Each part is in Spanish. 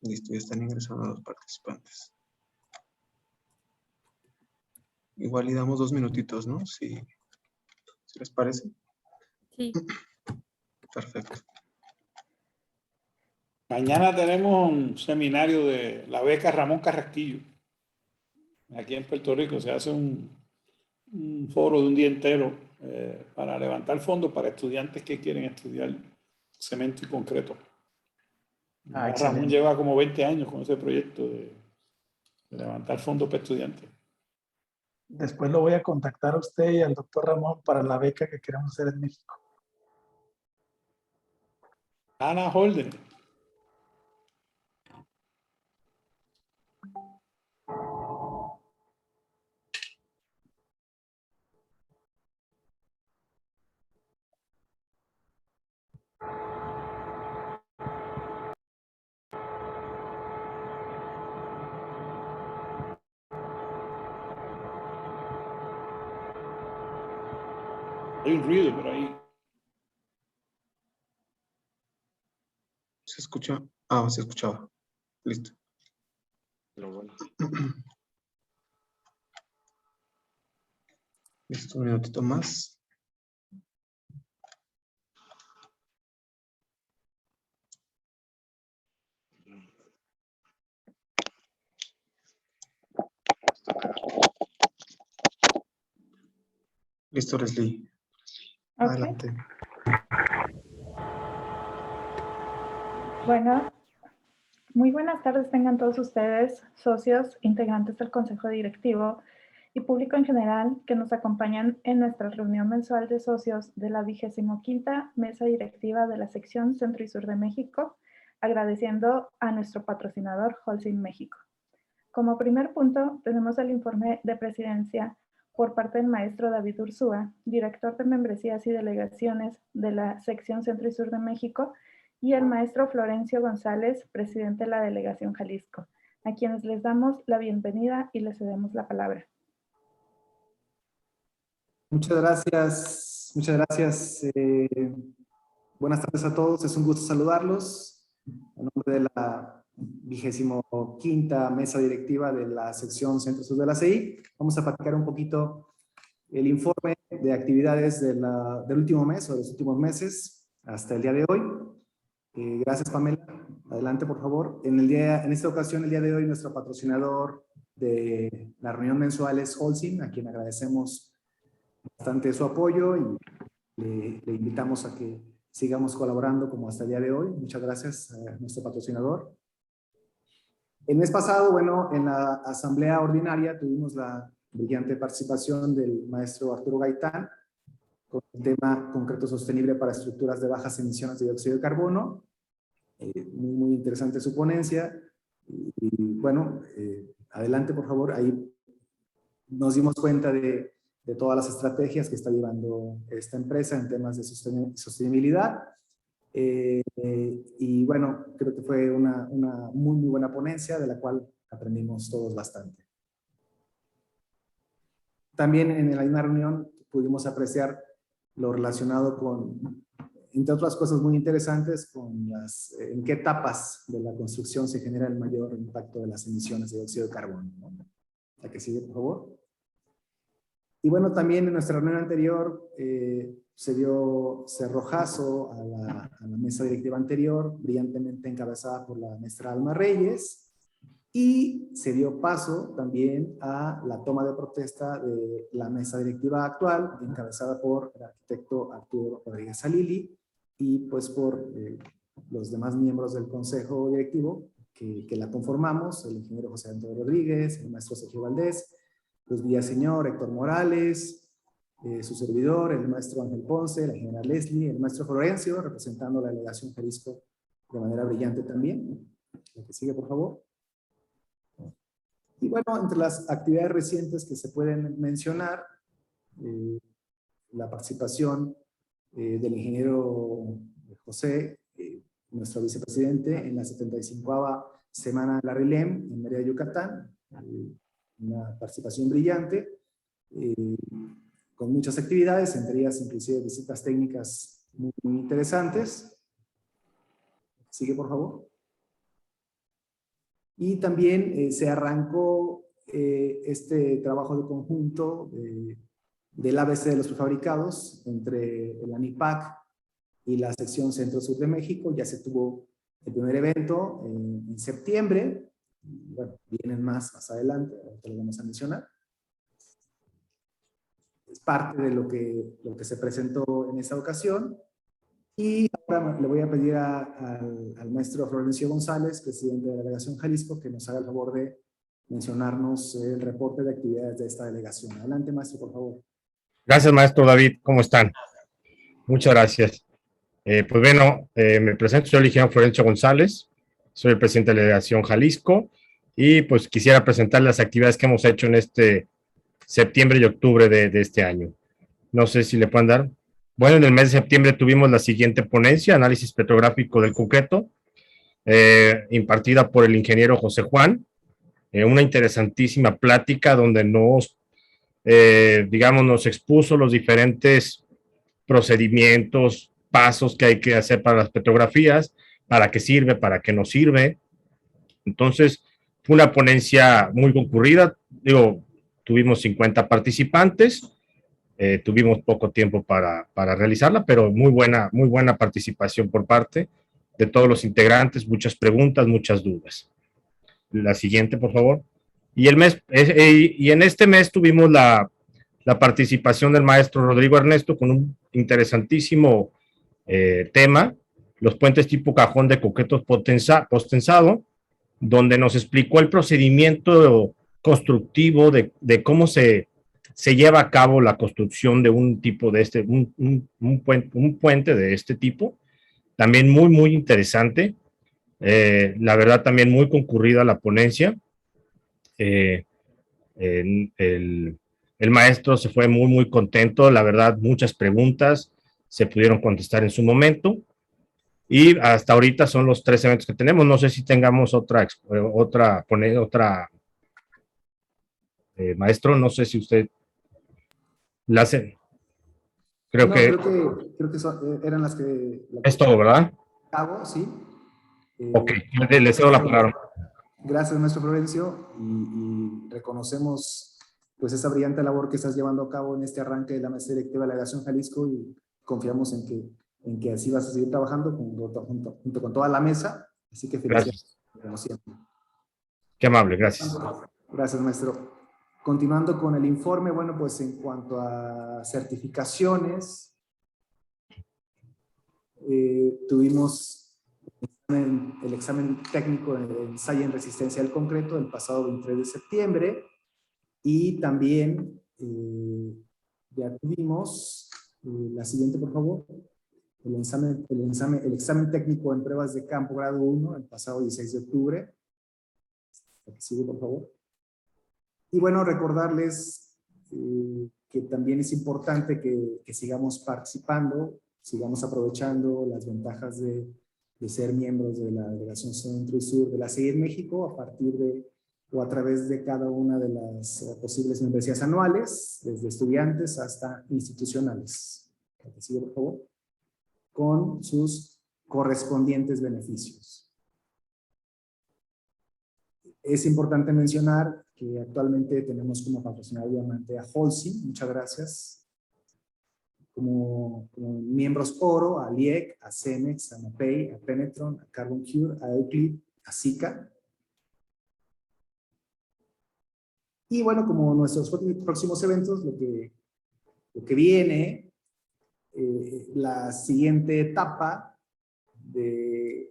Listo, ya están ingresando los participantes. Igual y damos 2 minutitos, ¿no? Si les parece. Sí. Perfecto. Mañana tenemos un seminario de la beca Ramón Carrasquillo. Aquí en Puerto Rico se hace un foro de un día entero para levantar fondos para estudiantes que quieren estudiar cemento y concreto. Ramón lleva como 20 años con ese proyecto de levantar fondos para estudiantes. Después lo voy a contactar a usted y al doctor Ramón para la beca que queremos hacer en México. Ana Holden. Hay un ruido por ahí. ¿Se escucha? Ah, se escuchaba. Listo. Pero bueno. Listo, un minutito más. Listo, Leslie. Ok. Adelante. Bueno, muy buenas tardes tengan todos ustedes, socios, integrantes del Consejo Directivo y público en general que nos acompañan en nuestra reunión mensual de socios de la 25ª Mesa Directiva de la Sección Centro y Sur de México, agradeciendo a nuestro patrocinador Holcim México. Como primer punto, tenemos el informe de presidencia por parte del maestro David Ursúa, director de membresías y delegaciones de la Sección Centro y Sur de México, y el maestro Florencio González, presidente de la Delegación Jalisco, a quienes les damos la bienvenida y les cedemos la palabra. Muchas gracias, muchas gracias. Buenas tardes a todos, es un gusto saludarlos. En nombre de la 25ª Mesa Directiva de la Sección Centro Sur de la CI, vamos a platicar un poquito el informe de actividades del último mes o de los últimos meses hasta el día de hoy. Gracias, Pamela. Adelante, por favor. En esta ocasión, el día de hoy, nuestro patrocinador de la reunión mensual es Holcim, a quien agradecemos bastante su apoyo y le invitamos a que sigamos colaborando como hasta el día de hoy. Muchas gracias a nuestro patrocinador. El mes pasado, bueno, en la asamblea ordinaria tuvimos la brillante participación del maestro Arturo Gaitán con el tema concreto sostenible para estructuras de bajas emisiones de dióxido de carbono. Muy interesante su ponencia. Y bueno, adelante por favor. Ahí nos dimos cuenta de todas las estrategias que está llevando esta empresa en temas de sostenibilidad. Y bueno, creo que fue una muy buena ponencia de la cual aprendimos todos bastante. También en la misma reunión pudimos apreciar lo relacionado con, entre otras cosas muy interesantes, con en qué etapas de la construcción se genera el mayor impacto de las emisiones de dióxido de carbono, ¿no? La que sigue, por favor. Y bueno, también en nuestra reunión anterior se dio cerrojazo a la mesa directiva anterior, brillantemente encabezada por la maestra Alma Reyes, y se dio paso también a la toma de protesta de la mesa directiva actual, encabezada por el arquitecto Arturo Rodríguez Salili, y pues por los demás miembros del consejo directivo que la conformamos, el ingeniero José Antonio Rodríguez, el maestro Sergio Valdés, Luz Villaseñor, Héctor Morales, su servidor, el maestro Ángel Ponce, la ingeniera Leslie, el maestro Florencio, representando la delegación Jalisco de manera brillante también. La que sigue, por favor. Y bueno, entre las actividades recientes que se pueden mencionar, la participación del ingeniero José, nuestro vicepresidente, en la 75ª Semana de la RILEM en Mérida, Yucatán. Una participación brillante, con muchas actividades, entre ellas inclusive visitas técnicas muy interesantes. Sigue, por favor. Y también se arrancó este trabajo de conjunto del ABC de los prefabricados entre el ANIPAC y la sección Centro-Sur de México. Ya se tuvo el primer evento en septiembre. Bueno, vienen más adelante, ahorita lo vamos a mencionar. Es parte de lo que se presentó en esta ocasión. Y ahora le voy a pedir al maestro Florencio González, presidente de la Delegación Jalisco, que nos haga el favor de mencionarnos el reporte de actividades de esta delegación. Adelante, maestro, por favor. Gracias, maestro David. ¿Cómo están? Muchas gracias. Pues bueno, me presento, soy el ingeniero Florencio González, soy el presidente de la Delegación Jalisco y pues quisiera presentar las actividades que hemos hecho en este septiembre y octubre de este año. No sé si le pueden dar. Bueno, en el mes de septiembre tuvimos la siguiente ponencia, análisis petrográfico del concreto, impartida por el ingeniero José Juan, una interesantísima plática donde nos expuso los diferentes procedimientos, pasos que hay que hacer para las petrografías, para qué sirve, para qué no sirve. Entonces, fue una ponencia muy concurrida, tuvimos 50 participantes, tuvimos poco tiempo para realizarla, pero muy buena participación por parte de todos los integrantes, muchas preguntas, muchas dudas. La siguiente, por favor. Y en este mes tuvimos la participación del maestro Rodrigo Ernesto con un interesantísimo tema, los puentes tipo cajón de concreto postensado, donde nos explicó el procedimiento constructivo de cómo se lleva a cabo la construcción de un tipo de un puente de este tipo. También muy interesante. La verdad, también muy concurrida la ponencia. El maestro se fue muy contento, la verdad, muchas preguntas se pudieron contestar en su momento y hasta ahorita son los 3 eventos que tenemos. No sé si tengamos otra maestro, no sé si usted la hace. Creo que eran las que... es todo, ¿verdad? Sí. Ok, le cedo la palabra. Gracias, maestro Florencio, y reconocemos pues esa brillante labor que estás llevando a cabo en este arranque de la maestría directiva de la Delegación Jalisco y confiamos en que así vas a seguir trabajando junto con toda la mesa, así que felicidades. Como siempre. Qué amable, gracias. Gracias, maestro. Continuando con el informe, bueno, pues en cuanto a certificaciones, tuvimos el examen técnico de ensayo en resistencia al concreto el pasado 23 de septiembre y también ya tuvimos la siguiente, por favor, el examen técnico en pruebas de campo grado 1 el pasado 16 de octubre. Aquí sigue, por favor. Y bueno, recordarles que también es importante que sigamos participando, sigamos aprovechando las ventajas de ser miembros de la Delegación Centro y Sur de la CEI en México a partir de o a través de cada una de las posibles membresías anuales, desde estudiantes hasta institucionales. Sigue, por favor, con sus correspondientes beneficios. Es importante mencionar que actualmente tenemos como patrocinador diamante a Holcim, muchas gracias. Como miembros oro, a LIEC, a Cemex, a Mapei, a Penetron, a Carbon Cure, a Euclid, a Sika. Y bueno, como nuestros próximos eventos, lo que viene, la siguiente etapa de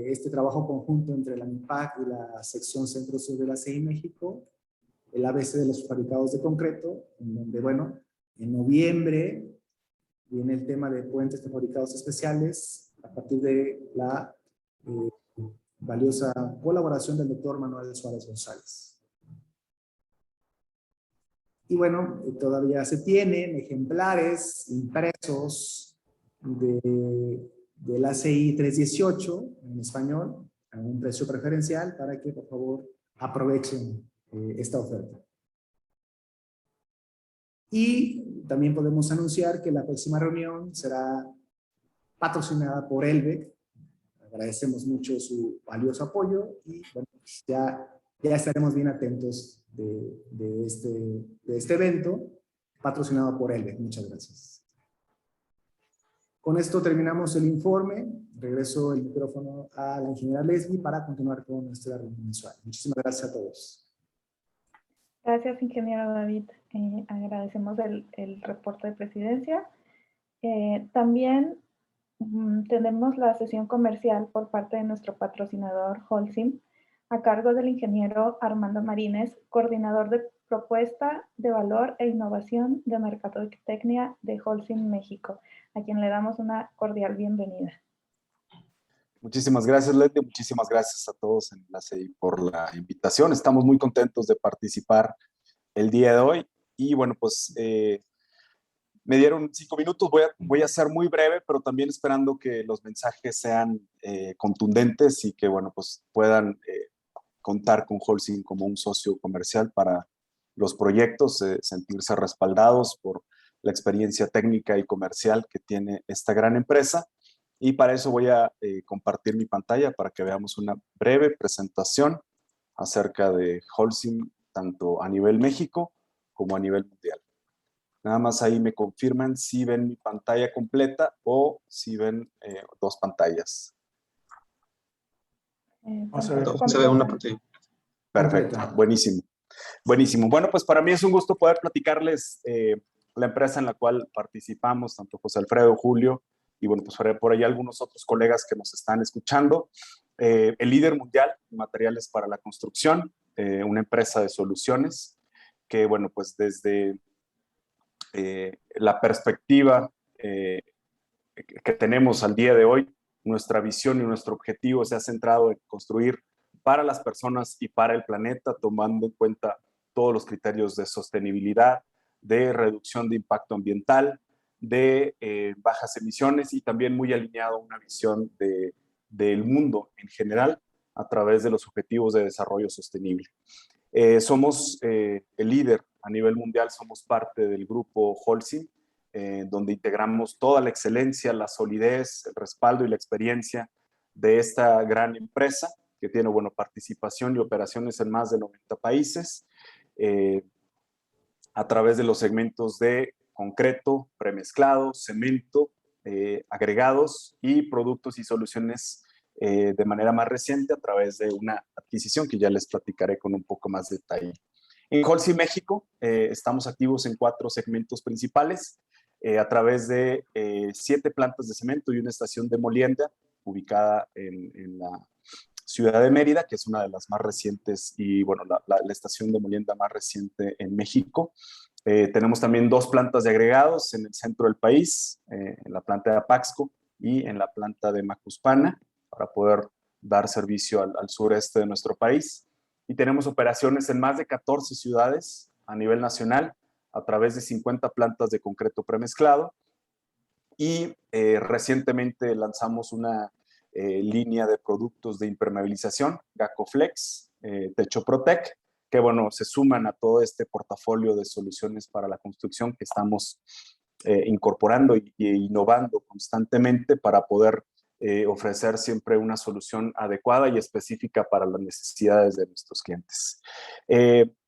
este trabajo conjunto entre la MIPAC y la sección Centro-Sur de la CEI México, el ABC de los fabricados de concreto, en donde, bueno, en noviembre viene el tema de puentes prefabricados especiales a partir de la valiosa colaboración del doctor Manuel Suárez González. Y bueno, todavía se tienen ejemplares impresos de la CI 318 en español a un precio preferencial para que por favor aprovechen esta oferta. Y también podemos anunciar que la próxima reunión será patrocinada por Elbec, agradecemos mucho su valioso apoyo y bueno, pues ya estaremos bien atentos de este evento patrocinado por Elbe. Muchas gracias. Con esto terminamos el informe. Regreso el micrófono a la ingeniera Leslie para continuar con nuestra reunión mensual. Muchísimas gracias a todos. Gracias, ingeniero David. Agradecemos el reporte de presidencia. También tenemos la sesión comercial por parte de nuestro patrocinador Holcim, a cargo del ingeniero Armando Marínez, coordinador de propuesta de valor e innovación de mercadotecnia de Holcim México, a quien le damos una cordial bienvenida. Muchísimas gracias, Leti. Muchísimas gracias a todos en la CEI por la invitación. Estamos muy contentos de participar el día de hoy. Y bueno, pues me dieron 5 minutos. Voy a ser muy breve, pero también esperando que los mensajes sean contundentes y que, bueno, pues puedan contar con Holcim como un socio comercial para los proyectos, sentirse respaldados por la experiencia técnica y comercial que tiene esta gran empresa. Y para eso voy a compartir mi pantalla para que veamos una breve presentación acerca de Holcim, tanto a nivel México como a nivel mundial. Nada más ahí me confirman si ven mi pantalla completa o si ven 2 pantallas. Se ve una pantalla. Perfecto, buenísimo. Buenísimo. Bueno, pues para mí es un gusto poder platicarles la empresa en la cual participamos, tanto José Alfredo, Julio, y bueno, pues por ahí algunos otros colegas que nos están escuchando. El líder mundial en materiales para la construcción, una empresa de soluciones que, bueno, pues desde la perspectiva que tenemos al día de hoy, nuestra visión y nuestro objetivo se ha centrado en construir para las personas y para el planeta, tomando en cuenta todos los criterios de sostenibilidad, de reducción de impacto ambiental, de bajas emisiones y también muy alineado a una visión del mundo en general a través de los objetivos de desarrollo sostenible. Somos el líder a nivel mundial, somos parte del grupo Holcim, donde integramos toda la excelencia, la solidez, el respaldo y la experiencia de esta gran empresa que tiene, bueno, participación y operaciones en más de 90 países a través de los segmentos de concreto, premezclado, cemento, agregados y productos y soluciones de manera más reciente a través de una adquisición que ya les platicaré con un poco más de detalle. En Holcim México estamos activos en 4 segmentos principales a través de 7 plantas de cemento y una estación de molienda ubicada en la ciudad de Mérida, que es una de las más recientes y, bueno, la estación de molienda más reciente en México. Tenemos también 2 plantas de agregados en el centro del país, en la planta de Apaxco y en la planta de Macuspana, para poder dar servicio al sureste de nuestro país. Y tenemos operaciones en más de 14 ciudades a nivel nacional, a través de 50 plantas de concreto premezclado. Y recientemente lanzamos una línea de productos de impermeabilización, Gacoflex, Techo Protec, que, bueno, se suman a todo este portafolio de soluciones para la construcción que estamos incorporando e innovando constantemente para poder ofrecer siempre una solución adecuada y específica para las necesidades de nuestros clientes.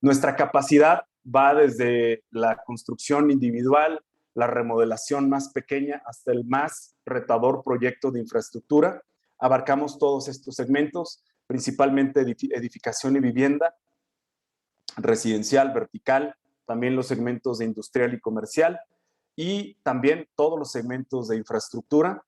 Nuestra capacidad va desde la construcción individual, la remodelación más pequeña, hasta el más retador proyecto de infraestructura. Abarcamos todos estos segmentos, principalmente edificación y vivienda, residencial, vertical, también los segmentos de industrial y comercial, y también todos los segmentos de infraestructura,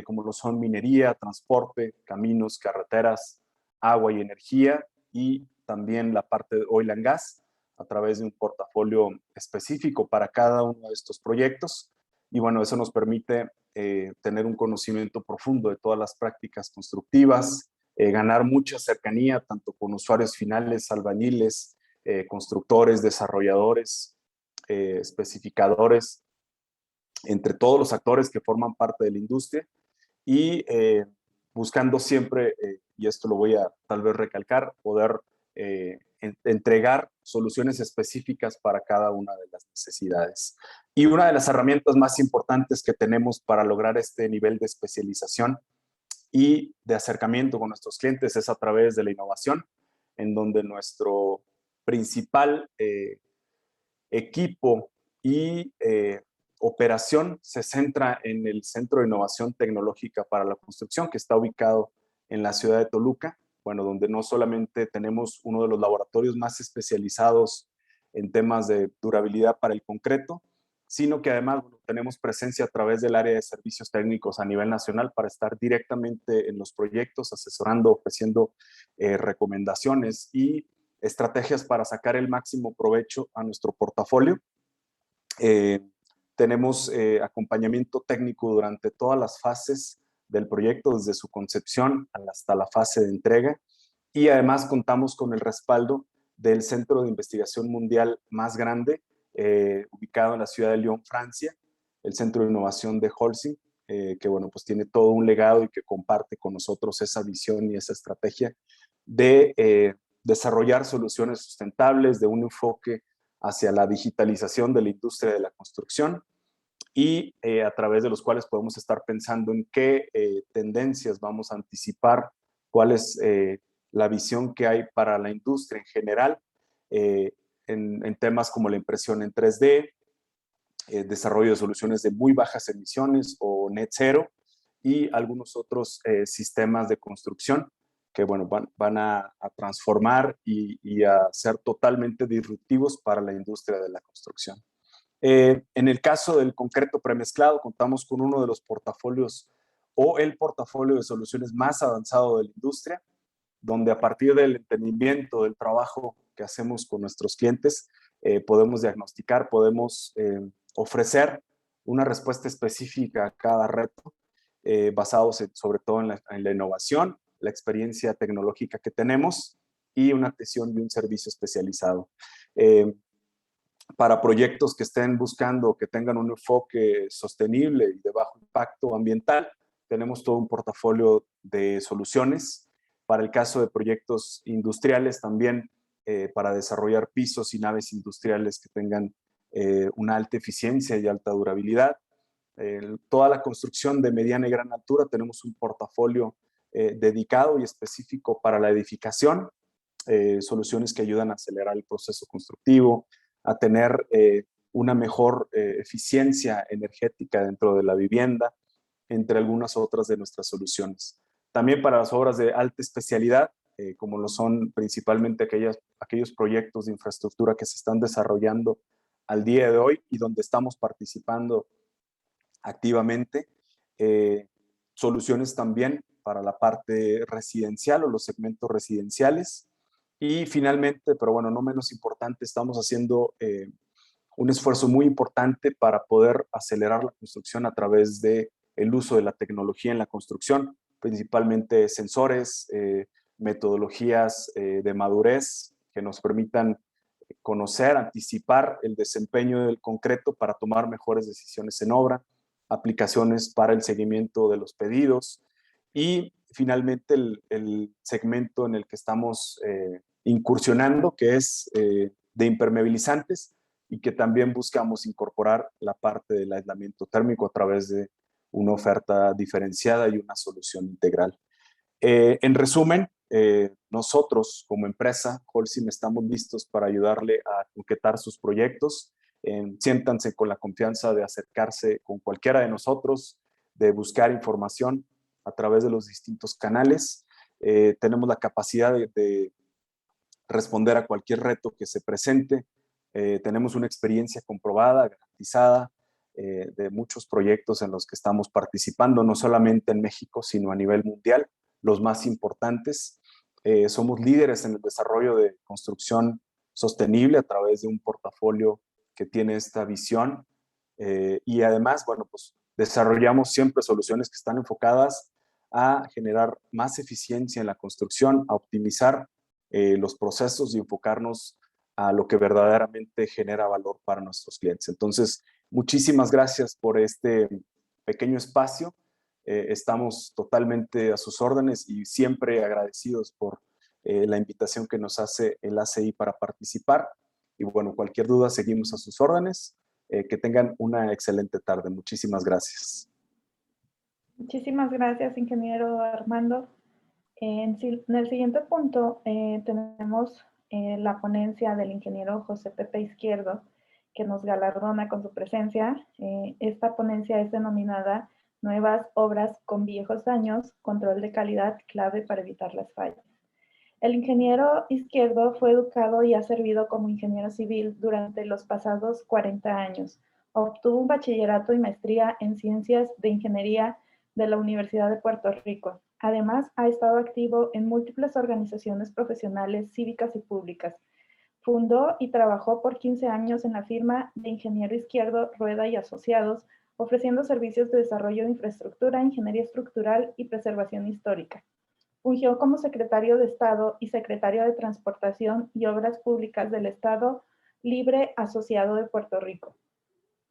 como lo son minería, transporte, caminos, carreteras, agua y energía, y también la parte de oil and gas, a través de un portafolio específico para cada uno de estos proyectos. Y bueno, eso nos permite tener un conocimiento profundo de todas las prácticas constructivas, ganar mucha cercanía tanto con usuarios finales, albañiles, constructores, desarrolladores, especificadores, entre todos los actores que forman parte de la industria y buscando siempre, y esto lo voy a tal vez recalcar, poder entregar soluciones específicas para cada una de las necesidades. Y una de las herramientas más importantes que tenemos para lograr este nivel de especialización y de acercamiento con nuestros clientes es a través de la innovación, en donde nuestro principal equipo y operación se centra en el Centro de Innovación Tecnológica para la Construcción, que está ubicado en la ciudad de Toluca, bueno, donde no solamente tenemos uno de los laboratorios más especializados en temas de durabilidad para el concreto, sino que además tenemos presencia a través del área de servicios técnicos a nivel nacional para estar directamente en los proyectos, asesorando, ofreciendo recomendaciones y estrategias para sacar el máximo provecho a nuestro portafolio. Tenemos acompañamiento técnico durante todas las fases del proyecto, desde su concepción hasta la fase de entrega, y además contamos con el respaldo del Centro de Investigación Mundial más grande, ubicado en la ciudad de Lyon, Francia, el Centro de Innovación de Holcim, que bueno, pues tiene todo un legado y que comparte con nosotros esa visión y esa estrategia de desarrollar soluciones sustentables, de un enfoque hacia la digitalización de la industria de la construcción y a través de los cuales podemos estar pensando en qué tendencias vamos a anticipar, cuál es la visión que hay para la industria en general, en temas como la impresión en 3D, desarrollo de soluciones de muy bajas emisiones o net zero y algunos otros sistemas de construcción que bueno, van a transformar y a ser totalmente disruptivos para la industria de la construcción. En el caso del concreto premezclado, contamos con uno de los portafolios o el portafolio de soluciones más avanzado de la industria, donde a partir del entendimiento del trabajo que hacemos con nuestros clientes, podemos diagnosticar, podemos ofrecer una respuesta específica a cada reto, basados sobre todo en la innovación, la experiencia tecnológica que tenemos y una atención de un servicio especializado. Para proyectos que estén buscando que tengan un enfoque sostenible y de bajo impacto ambiental, tenemos todo un portafolio de soluciones. Para el caso de proyectos industriales también, para desarrollar pisos y naves industriales que tengan una alta eficiencia y alta durabilidad. Toda la construcción de mediana y gran altura tenemos un portafolio dedicado y específico para la edificación, soluciones que ayudan a acelerar el proceso constructivo, a tener una mejor eficiencia energética dentro de la vivienda, entre algunas otras de nuestras soluciones. También para las obras de alta especialidad, como lo son principalmente aquellos proyectos de infraestructura que se están desarrollando al día de hoy y donde estamos participando activamente. Soluciones también para la parte residencial o los segmentos residenciales. Y finalmente, pero bueno, no menos importante, estamos haciendo un esfuerzo muy importante para poder acelerar la construcción a través del uso de la tecnología en la construcción, principalmente sensores, metodologías de madurez que nos permitan conocer, anticipar el desempeño del concreto para tomar mejores decisiones en obra, aplicaciones para el seguimiento de los pedidos y finalmente el segmento en el que estamos incursionando, que es de impermeabilizantes y que también buscamos incorporar la parte del aislamiento térmico a través de una oferta diferenciada y una solución integral. En resumen, nosotros como empresa, Holcim, estamos listos para ayudarle a concretar sus proyectos. Siéntanse con la confianza de acercarse con cualquiera de nosotros, de buscar información a través de los distintos canales. Tenemos la capacidad de responder a cualquier reto que se presente. Tenemos una experiencia comprobada, garantizada, de muchos proyectos en los que estamos participando, no solamente en México, sino a nivel mundial, los más importantes. Somos líderes en el desarrollo de construcción sostenible a través de un portafolio que tiene esta visión y además, bueno, pues desarrollamos siempre soluciones que están enfocadas a generar más eficiencia en la construcción, a optimizar los procesos y enfocarnos a lo que verdaderamente genera valor para nuestros clientes. Entonces, muchísimas gracias por este pequeño espacio. Estamos totalmente a sus órdenes y siempre agradecidos por la invitación que nos hace el ACI para participar. Y bueno, cualquier duda, seguimos a sus órdenes. Que tengan una excelente tarde. Muchísimas gracias. Muchísimas gracias, ingeniero Armando. En el siguiente punto tenemos la ponencia del ingeniero José Pepe Izquierdo, que nos galardona con su presencia. Esta ponencia es denominada Nuevas obras con viejos daños, control de calidad clave para evitar las fallas. El ingeniero Izquierdo fue educado y ha servido como ingeniero civil durante los pasados 40 años. Obtuvo un bachillerato y maestría en ciencias de ingeniería de la Universidad de Puerto Rico. Además, ha estado activo en múltiples organizaciones profesionales, cívicas y públicas. Fundó y trabajó por 15 años en la firma de ingeniero Izquierdo, Rueda y Asociados, ofreciendo servicios de desarrollo de infraestructura, ingeniería estructural y preservación histórica. Fungió como secretario de Estado y secretario de Transportación y Obras Públicas del Estado Libre Asociado de Puerto Rico.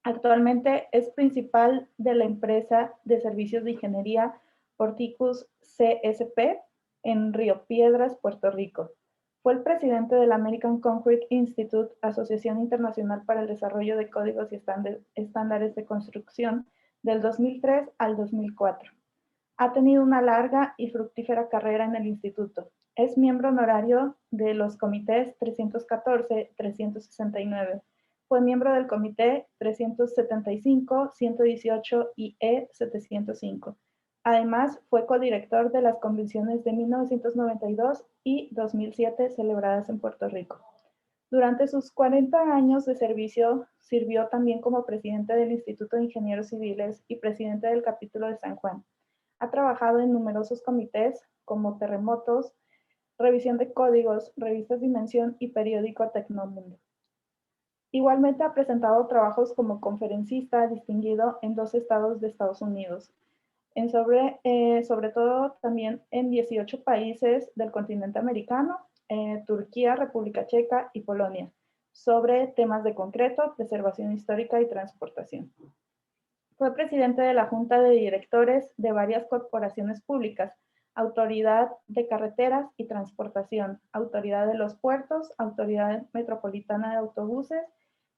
Actualmente es principal de la empresa de servicios de ingeniería Porticus CSP en Río Piedras, Puerto Rico. Fue el presidente del American Concrete Institute, Asociación Internacional para el Desarrollo de Códigos y Estándares de Construcción, del 2003 al 2004. Ha tenido una larga y fructífera carrera en el instituto. Es miembro honorario de los comités 314-369. Fue miembro del comité 375, 118 y E705. Además, fue codirector de las convenciones de 1992 y 2007 celebradas en Puerto Rico. Durante sus 40 años de servicio, sirvió también como presidente del Instituto de Ingenieros Civiles y presidente del capítulo de San Juan. Ha trabajado en numerosos comités como terremotos, revisión de códigos, revistas Dimensión y periódico Tecnomundo. Igualmente ha presentado trabajos como conferencista distinguido en 2 estados de Estados Unidos, sobre todo también en 18 países del continente americano, Turquía, República Checa y Polonia, sobre temas de concreto, preservación histórica y transportación. Fue presidente de la Junta de Directores de varias corporaciones públicas, Autoridad de Carreteras y Transportación, Autoridad de los Puertos, Autoridad Metropolitana de Autobuses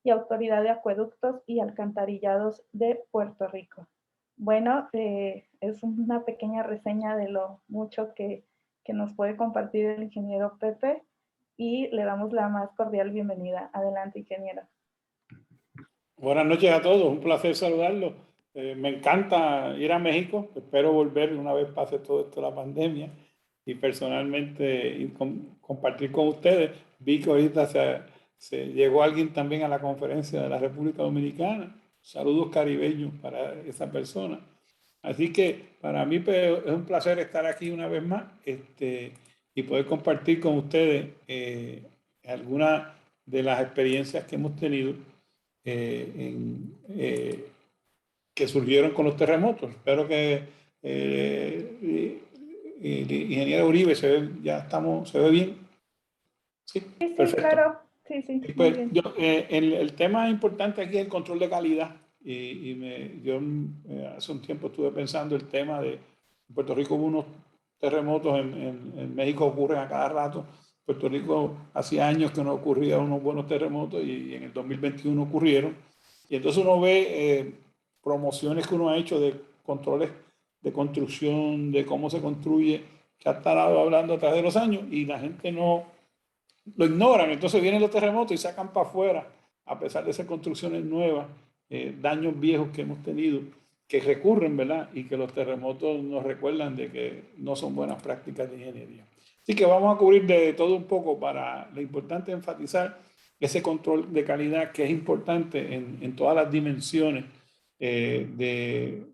y Autoridad de Acueductos y Alcantarillados de Puerto Rico. Bueno, es una pequeña reseña de lo mucho que nos puede compartir el ingeniero Pepe y le damos la más cordial bienvenida. Adelante, ingeniero. Buenas noches a todos, un placer saludarlos. Me encanta ir a México, espero volver una vez pase todo esto de la pandemia y personalmente compartir con ustedes. Vi que ahorita se llegó alguien también a la conferencia de la República Dominicana. Saludos caribeños para esa persona. Así que para mí es un placer estar aquí una vez más y poder compartir con ustedes algunas de las experiencias que hemos tenido que surgieron con los terremotos. Espero que el ingeniero Uribe se ve bien. Sí, sí, perfecto. Claro. Sí, Pues, muy bien. el tema importante aquí es el control de calidad. Yo hace un tiempo estuve pensando el tema de en Puerto Rico hubo unos terremotos, en México ocurren a cada rato. Puerto Rico hacía años que no ocurría unos buenos terremotos y en el 2021 ocurrieron. Y entonces uno ve promociones que uno ha hecho de controles de construcción, de cómo se construye, se ha estado hablando a través de los años y la gente no lo ignoran. Entonces vienen los terremotos y sacan para afuera, a pesar de ser construcciones nuevas, daños viejos que hemos tenido, que recurren, ¿verdad? Y que los terremotos nos recuerdan de que no son buenas prácticas de ingeniería. Así que vamos a cubrir de todo un poco para lo importante enfatizar ese control de calidad que es importante en todas las dimensiones el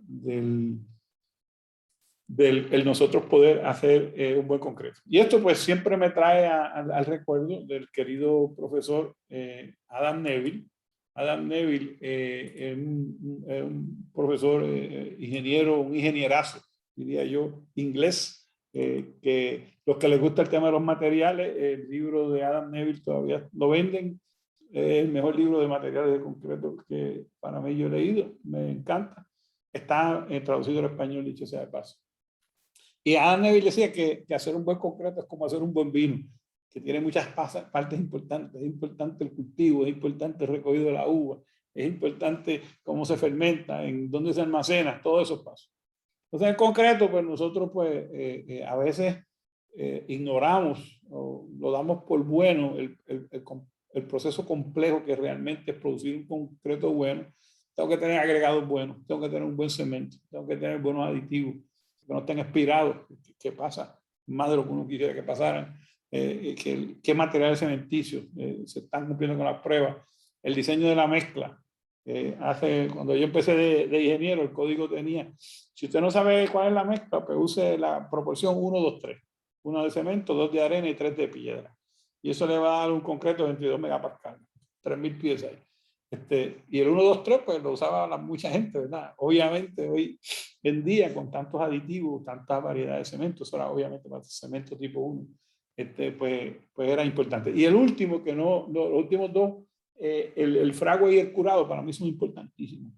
nosotros poder hacer un buen concreto. Y esto pues siempre me trae al recuerdo del querido profesor Adam Neville. Adam Neville es un profesor ingeniero, un ingenierazo, diría yo, inglés, que los que les gusta el tema de los materiales, el libro de Adam Neville todavía lo venden, es el mejor libro de materiales de concreto que para mí yo he leído, me encanta. Está traducido al español, dicho sea de paso. Y Adam Neville decía que hacer un buen concreto es como hacer un buen vino, que tiene muchas partes importantes. Es importante el cultivo, es importante el recogido de la uva, es importante cómo se fermenta, en dónde se almacena, todos esos pasos. Entonces, en concreto, pues nosotros pues a veces ignoramos o lo damos por bueno el proceso complejo que realmente es producir un concreto bueno. Tengo que tener agregados buenos, tengo que tener un buen cemento, tengo que tener buenos aditivos, que no estén expirados, que pasa más de lo que uno quisiera que pasaran, qué materiales cementicios se están cumpliendo con las pruebas, el diseño de la mezcla. Cuando yo empecé de ingeniero, el código tenía, si usted no sabe cuál es la mezcla, pues use la proporción 1, 2, 3. 1 de cemento, 2 de arena y 3 de piedra. Y eso le va a dar un concreto de 22 megapascal, 3.000 pies ahí. Y el 1, 2, 3, pues lo usaba mucha gente, ¿verdad? Obviamente hoy en día con tantos aditivos, tanta variedad de cementos, ahora obviamente para cemento tipo 1, pues era importante. Y el último, los últimos dos, el fragua y el curado para mí son importantísimos.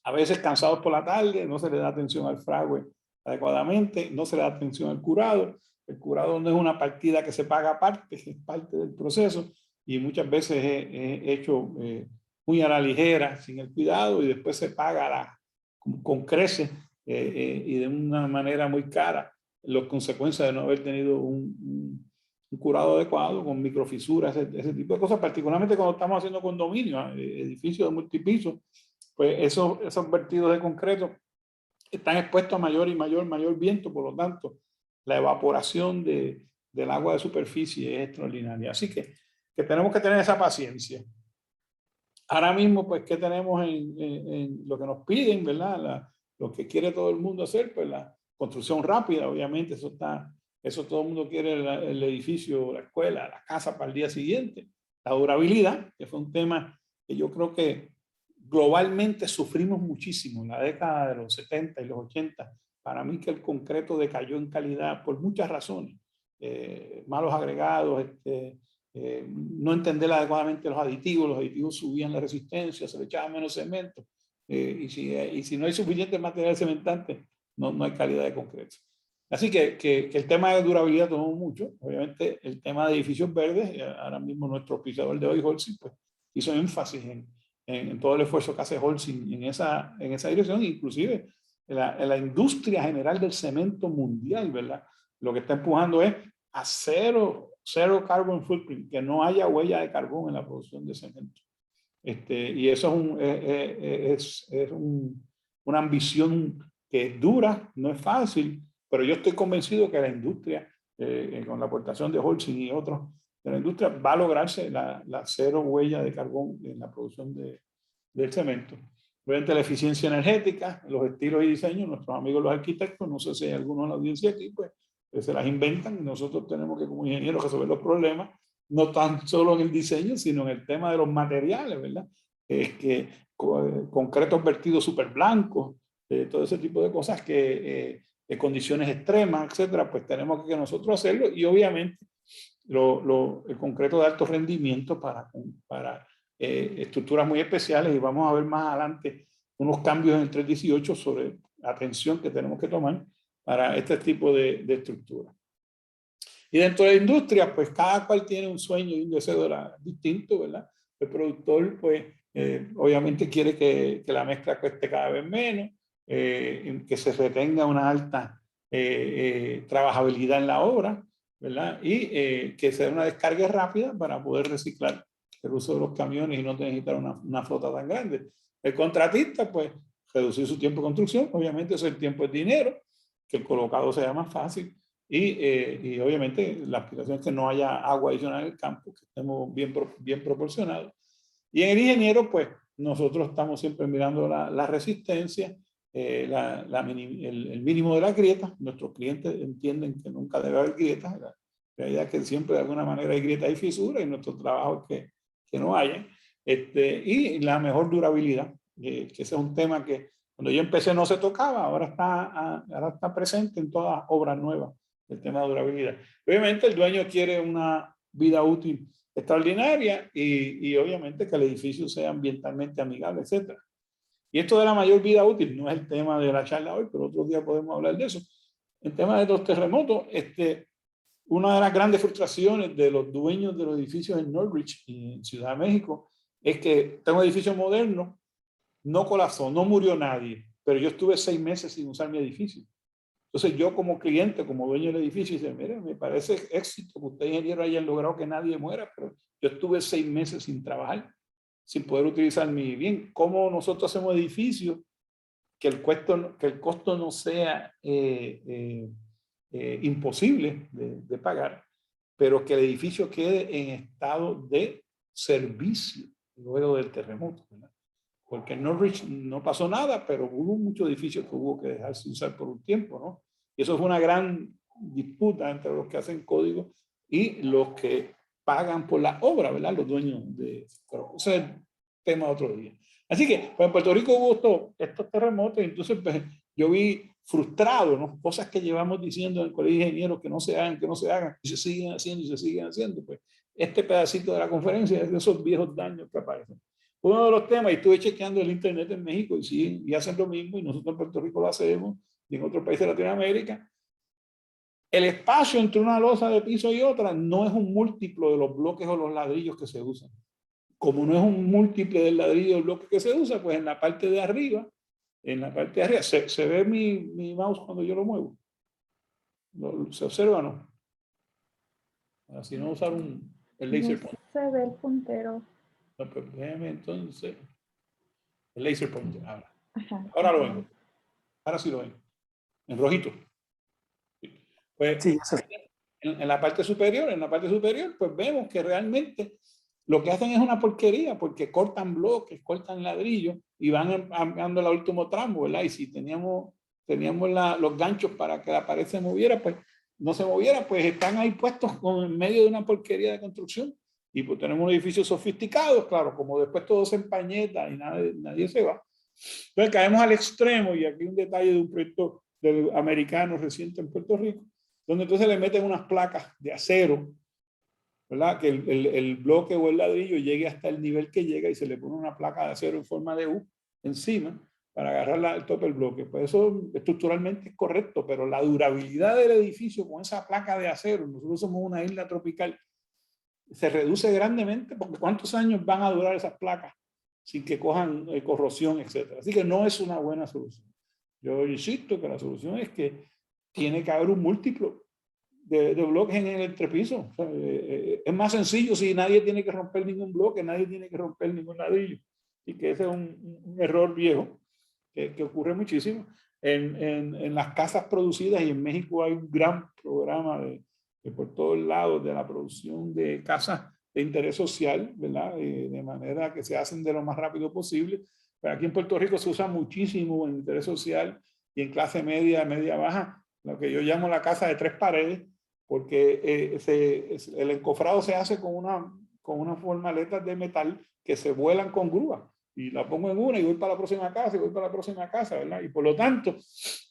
A veces cansados por la tarde, no se le da atención al fragua adecuadamente, no se le da atención al curado. El curado no es una partida que se paga aparte, es parte del proceso y muchas veces es hecho muy a la ligera, sin el cuidado, y después se paga con creces y de una manera muy cara las consecuencias de no haber tenido un curado adecuado, con microfisuras, ese tipo de cosas, particularmente cuando estamos haciendo condominios, edificios de multipisos, pues esos vertidos de concreto están expuestos a mayor y mayor viento, por lo tanto, la evaporación del agua de superficie es extraordinaria. Así que tenemos que tener esa paciencia. Ahora mismo, pues, ¿qué tenemos en lo que nos piden, verdad? Lo que quiere todo el mundo hacer, pues la construcción rápida, obviamente, eso todo el mundo quiere, el edificio, la escuela, la casa para el día siguiente. La durabilidad, que fue un tema que yo creo que globalmente sufrimos muchísimo en la década de los 70 y los 80. Para mí que el concreto decayó en calidad por muchas razones. Malos agregados, no entender adecuadamente los aditivos subían la resistencia, se le echaba menos cemento. Y si no hay suficiente material cementante, no hay calidad de concreto. Así que el tema de durabilidad tomó mucho. Obviamente el tema de edificios verdes, ahora mismo nuestro auspiciador de hoy, Holcim, pues hizo énfasis en todo el esfuerzo que hace Holcim en esa dirección, inclusive la industria general del cemento mundial, ¿verdad? Lo que está empujando es a cero carbon footprint, que no haya huella de carbón en la producción de cemento. Y eso es una ambición que es dura, no es fácil, pero yo estoy convencido que la industria, con la aportación de Holcim y otros de la industria, va a lograrse la cero huella de carbón en la producción del cemento. Obviamente la eficiencia energética, los estilos y diseños, nuestros amigos los arquitectos, no sé si hay algunos en la audiencia aquí, pues se las inventan y nosotros tenemos que como ingenieros resolver los problemas, no tan solo en el diseño, sino en el tema de los materiales, ¿verdad? Concretos vertidos súper blancos, todo ese tipo de cosas de condiciones extremas, etcétera, pues tenemos que nosotros hacerlo y obviamente el concreto de alto rendimiento para estructuras muy especiales, y vamos a ver más adelante unos cambios en el 318 sobre la atención que tenemos que tomar para este tipo de estructura. Y dentro de la industria, pues cada cual tiene un sueño y un deseo distinto, ¿verdad? El productor, pues, obviamente quiere que la mezcla cueste cada vez menos, que se retenga una alta trabajabilidad en la obra, ¿verdad? Y que se dé una descarga rápida para poder reciclar el uso de los camiones y no necesitar una flota tan grande. El contratista, pues, reducir su tiempo de construcción, obviamente eso el tiempo es dinero, que el colocado sea más fácil y obviamente la aplicación es que no haya agua adicional en el campo, que estemos bien proporcionados. Y en el ingeniero, pues, nosotros estamos siempre mirando la resistencia, el mínimo de las grietas. Nuestros clientes entienden que nunca debe haber grietas. La realidad es que siempre de alguna manera hay grietas y fisuras y nuestro trabajo es que no haya. Y la mejor durabilidad, que ese es un tema que cuando yo empecé no se tocaba, ahora está presente en todas obras nuevas, el tema de durabilidad. Obviamente el dueño quiere una vida útil extraordinaria y obviamente que el edificio sea ambientalmente amigable, etc. Y esto de la mayor vida útil no es el tema de la charla hoy, pero otro día podemos hablar de eso. El tema de los terremotos, una de las grandes frustraciones de los dueños de los edificios en Northridge y en Ciudad de México es que tengo un edificio moderno, no colapsó, no murió nadie, pero yo estuve 6 meses sin usar mi edificio. Entonces yo como cliente, como dueño del edificio, dice, mire, me parece éxito que usted, ingeniero, hayan logrado que nadie muera, pero yo estuve 6 meses sin trabajar, sin poder utilizar mi bien. ¿Cómo nosotros hacemos edificios que el costo no sea imposible de pagar, pero que el edificio quede en estado de servicio luego del terremoto, ¿verdad? Porque en Norwich no pasó nada, pero hubo muchos edificios que hubo que dejarse usar por un tiempo, ¿no? Y eso fue una gran disputa entre los que hacen código y los que pagan por la obra, ¿verdad? Los dueños de... Pero ese es el tema de otro día. Así que pues en Puerto Rico hubo estos terremotos y entonces pues, yo vi frustrado, ¿no? Cosas que llevamos diciendo en el Colegio de Ingenieros que no se hagan, y se siguen haciendo y se siguen haciendo. Pues este pedacito de la conferencia es de esos viejos daños que aparecen. Uno de los temas, y estuve chequeando el internet en México y siguen y hacen lo mismo, y nosotros en Puerto Rico lo hacemos, y en otros países de Latinoamérica. El espacio entre una losa de piso y otra no es un múltiplo de los bloques o los ladrillos que se usan. Como no es un múltiple del ladrillo del bloque que se usa, pues en la parte de arriba, ¿se ve mi mouse cuando yo lo muevo? ¿Se observa o no? Así no usar el laser No se ve el puntero. No, pues déjame entonces. El laser pointer, ahora. Ajá. Ahora lo ven. Ahora sí lo ven. En rojito. Pues Sí, eso. en la parte superior, pues vemos que realmente lo que hacen es una porquería, porque cortan bloques, cortan ladrillos y van dando el último tramo, ¿verdad? Y si teníamos los ganchos para que la pared se moviera, pues no se moviera, pues están ahí puestos en medio de una porquería de construcción. Y pues tenemos un edificio sofisticado, claro, como después todo se empañeta y nadie se va. Entonces caemos al extremo, y aquí un detalle de un proyecto americano reciente en Puerto Rico, donde entonces le meten unas placas de acero, ¿verdad? Que el bloque o el ladrillo llegue hasta el nivel que llega y se le pone una placa de acero en forma de U encima para agarrar el tope del bloque. Pues eso estructuralmente es correcto, pero la durabilidad del edificio con esa placa de acero, nosotros somos una isla tropical, se reduce grandemente, porque ¿cuántos años van a durar esas placas sin que cojan corrosión, etcétera? Así que no es una buena solución. Yo insisto que la solución es que tiene que haber un múltiplo de bloques en el entrepiso. O sea, es más sencillo si nadie tiene que romper ningún bloque, nadie tiene que romper ningún ladrillo. Y que ese es un error viejo que ocurre muchísimo. En las casas producidas, y en México hay un gran programa de por todos lados de la producción de casas de interés social, ¿verdad? De manera que se hacen de lo más rápido posible. Pero aquí en Puerto Rico se usa muchísimo en interés social y en clase media, media baja, lo que yo llamo la casa de 3 paredes, porque el encofrado se hace con unas formaletas de metal que se vuelan con grúa. Y la pongo en una y voy para la próxima casa y voy para la próxima casa, ¿verdad? Y por lo tanto,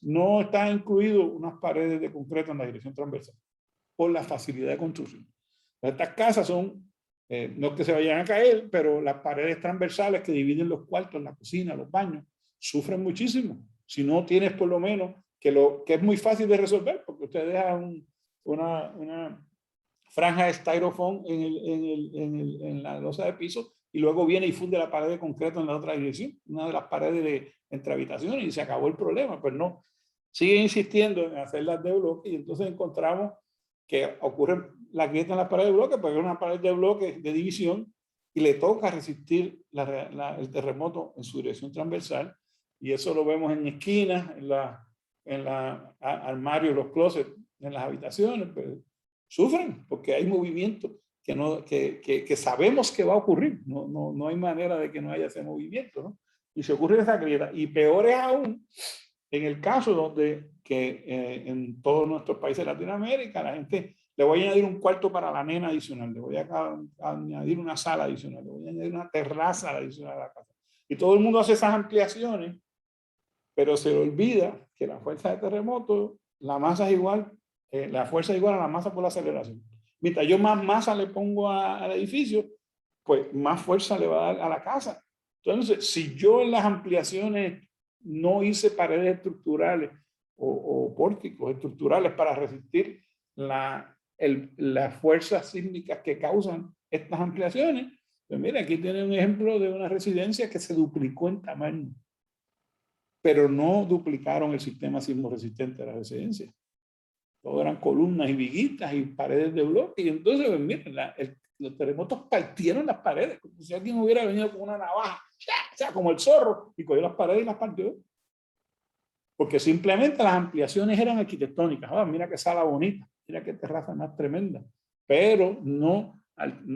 no está incluido unas paredes de concreto en la dirección transversal por la facilidad de construcción. Estas casas son, no es que se vayan a caer, pero las paredes transversales que dividen los cuartos, la cocina, los baños, sufren muchísimo. Si no tienes por lo menos, que es muy fácil de resolver, porque usted deja una franja de styrofoam en la losa de piso y luego viene y funde la pared de concreto en la otra dirección, una de las paredes entre habitaciones, y se acabó el problema. Pero no, sigue insistiendo en hacerlas de bloque, y entonces encontramos que ocurre la grieta en la pared de bloque, porque es una pared de bloque de división y le toca resistir el terremoto en su dirección transversal, y eso lo vemos en esquinas, en la armarios, los closets, en las habitaciones, pero sufren porque hay movimiento que sabemos que va a ocurrir. No hay manera de que no haya ese movimiento, ¿no? Y se ocurre esa grieta. Y peor es aún en el caso donde en todos nuestros países de Latinoamérica la gente le voy a añadir un cuarto para la nena adicional, le voy a añadir una sala adicional, le voy a añadir una terraza adicional a la casa. Y todo el mundo hace esas ampliaciones, pero se le olvida que la fuerza de terremoto, la masa es igual, la fuerza es igual a la masa por la aceleración. Mientras yo más masa le pongo al edificio, pues más fuerza le va a dar a la casa. Entonces, si yo en las ampliaciones no hice paredes estructurales o pórticos estructurales para resistir las fuerzas sísmicas que causan estas ampliaciones, pues mira, aquí tiene un ejemplo de una residencia que se duplicó en tamaño. pero no duplicaron el sistema sismo resistente de la residencia. Todo eran columnas y viguitas y paredes de bloque. Y entonces, pues, miren, los terremotos partieron las paredes, como si alguien hubiera venido con una navaja, o sea, como el zorro, y cogió las paredes y las partió. Porque simplemente las ampliaciones eran arquitectónicas. Ah, mira qué sala bonita, mira qué terraza más tremenda. Pero no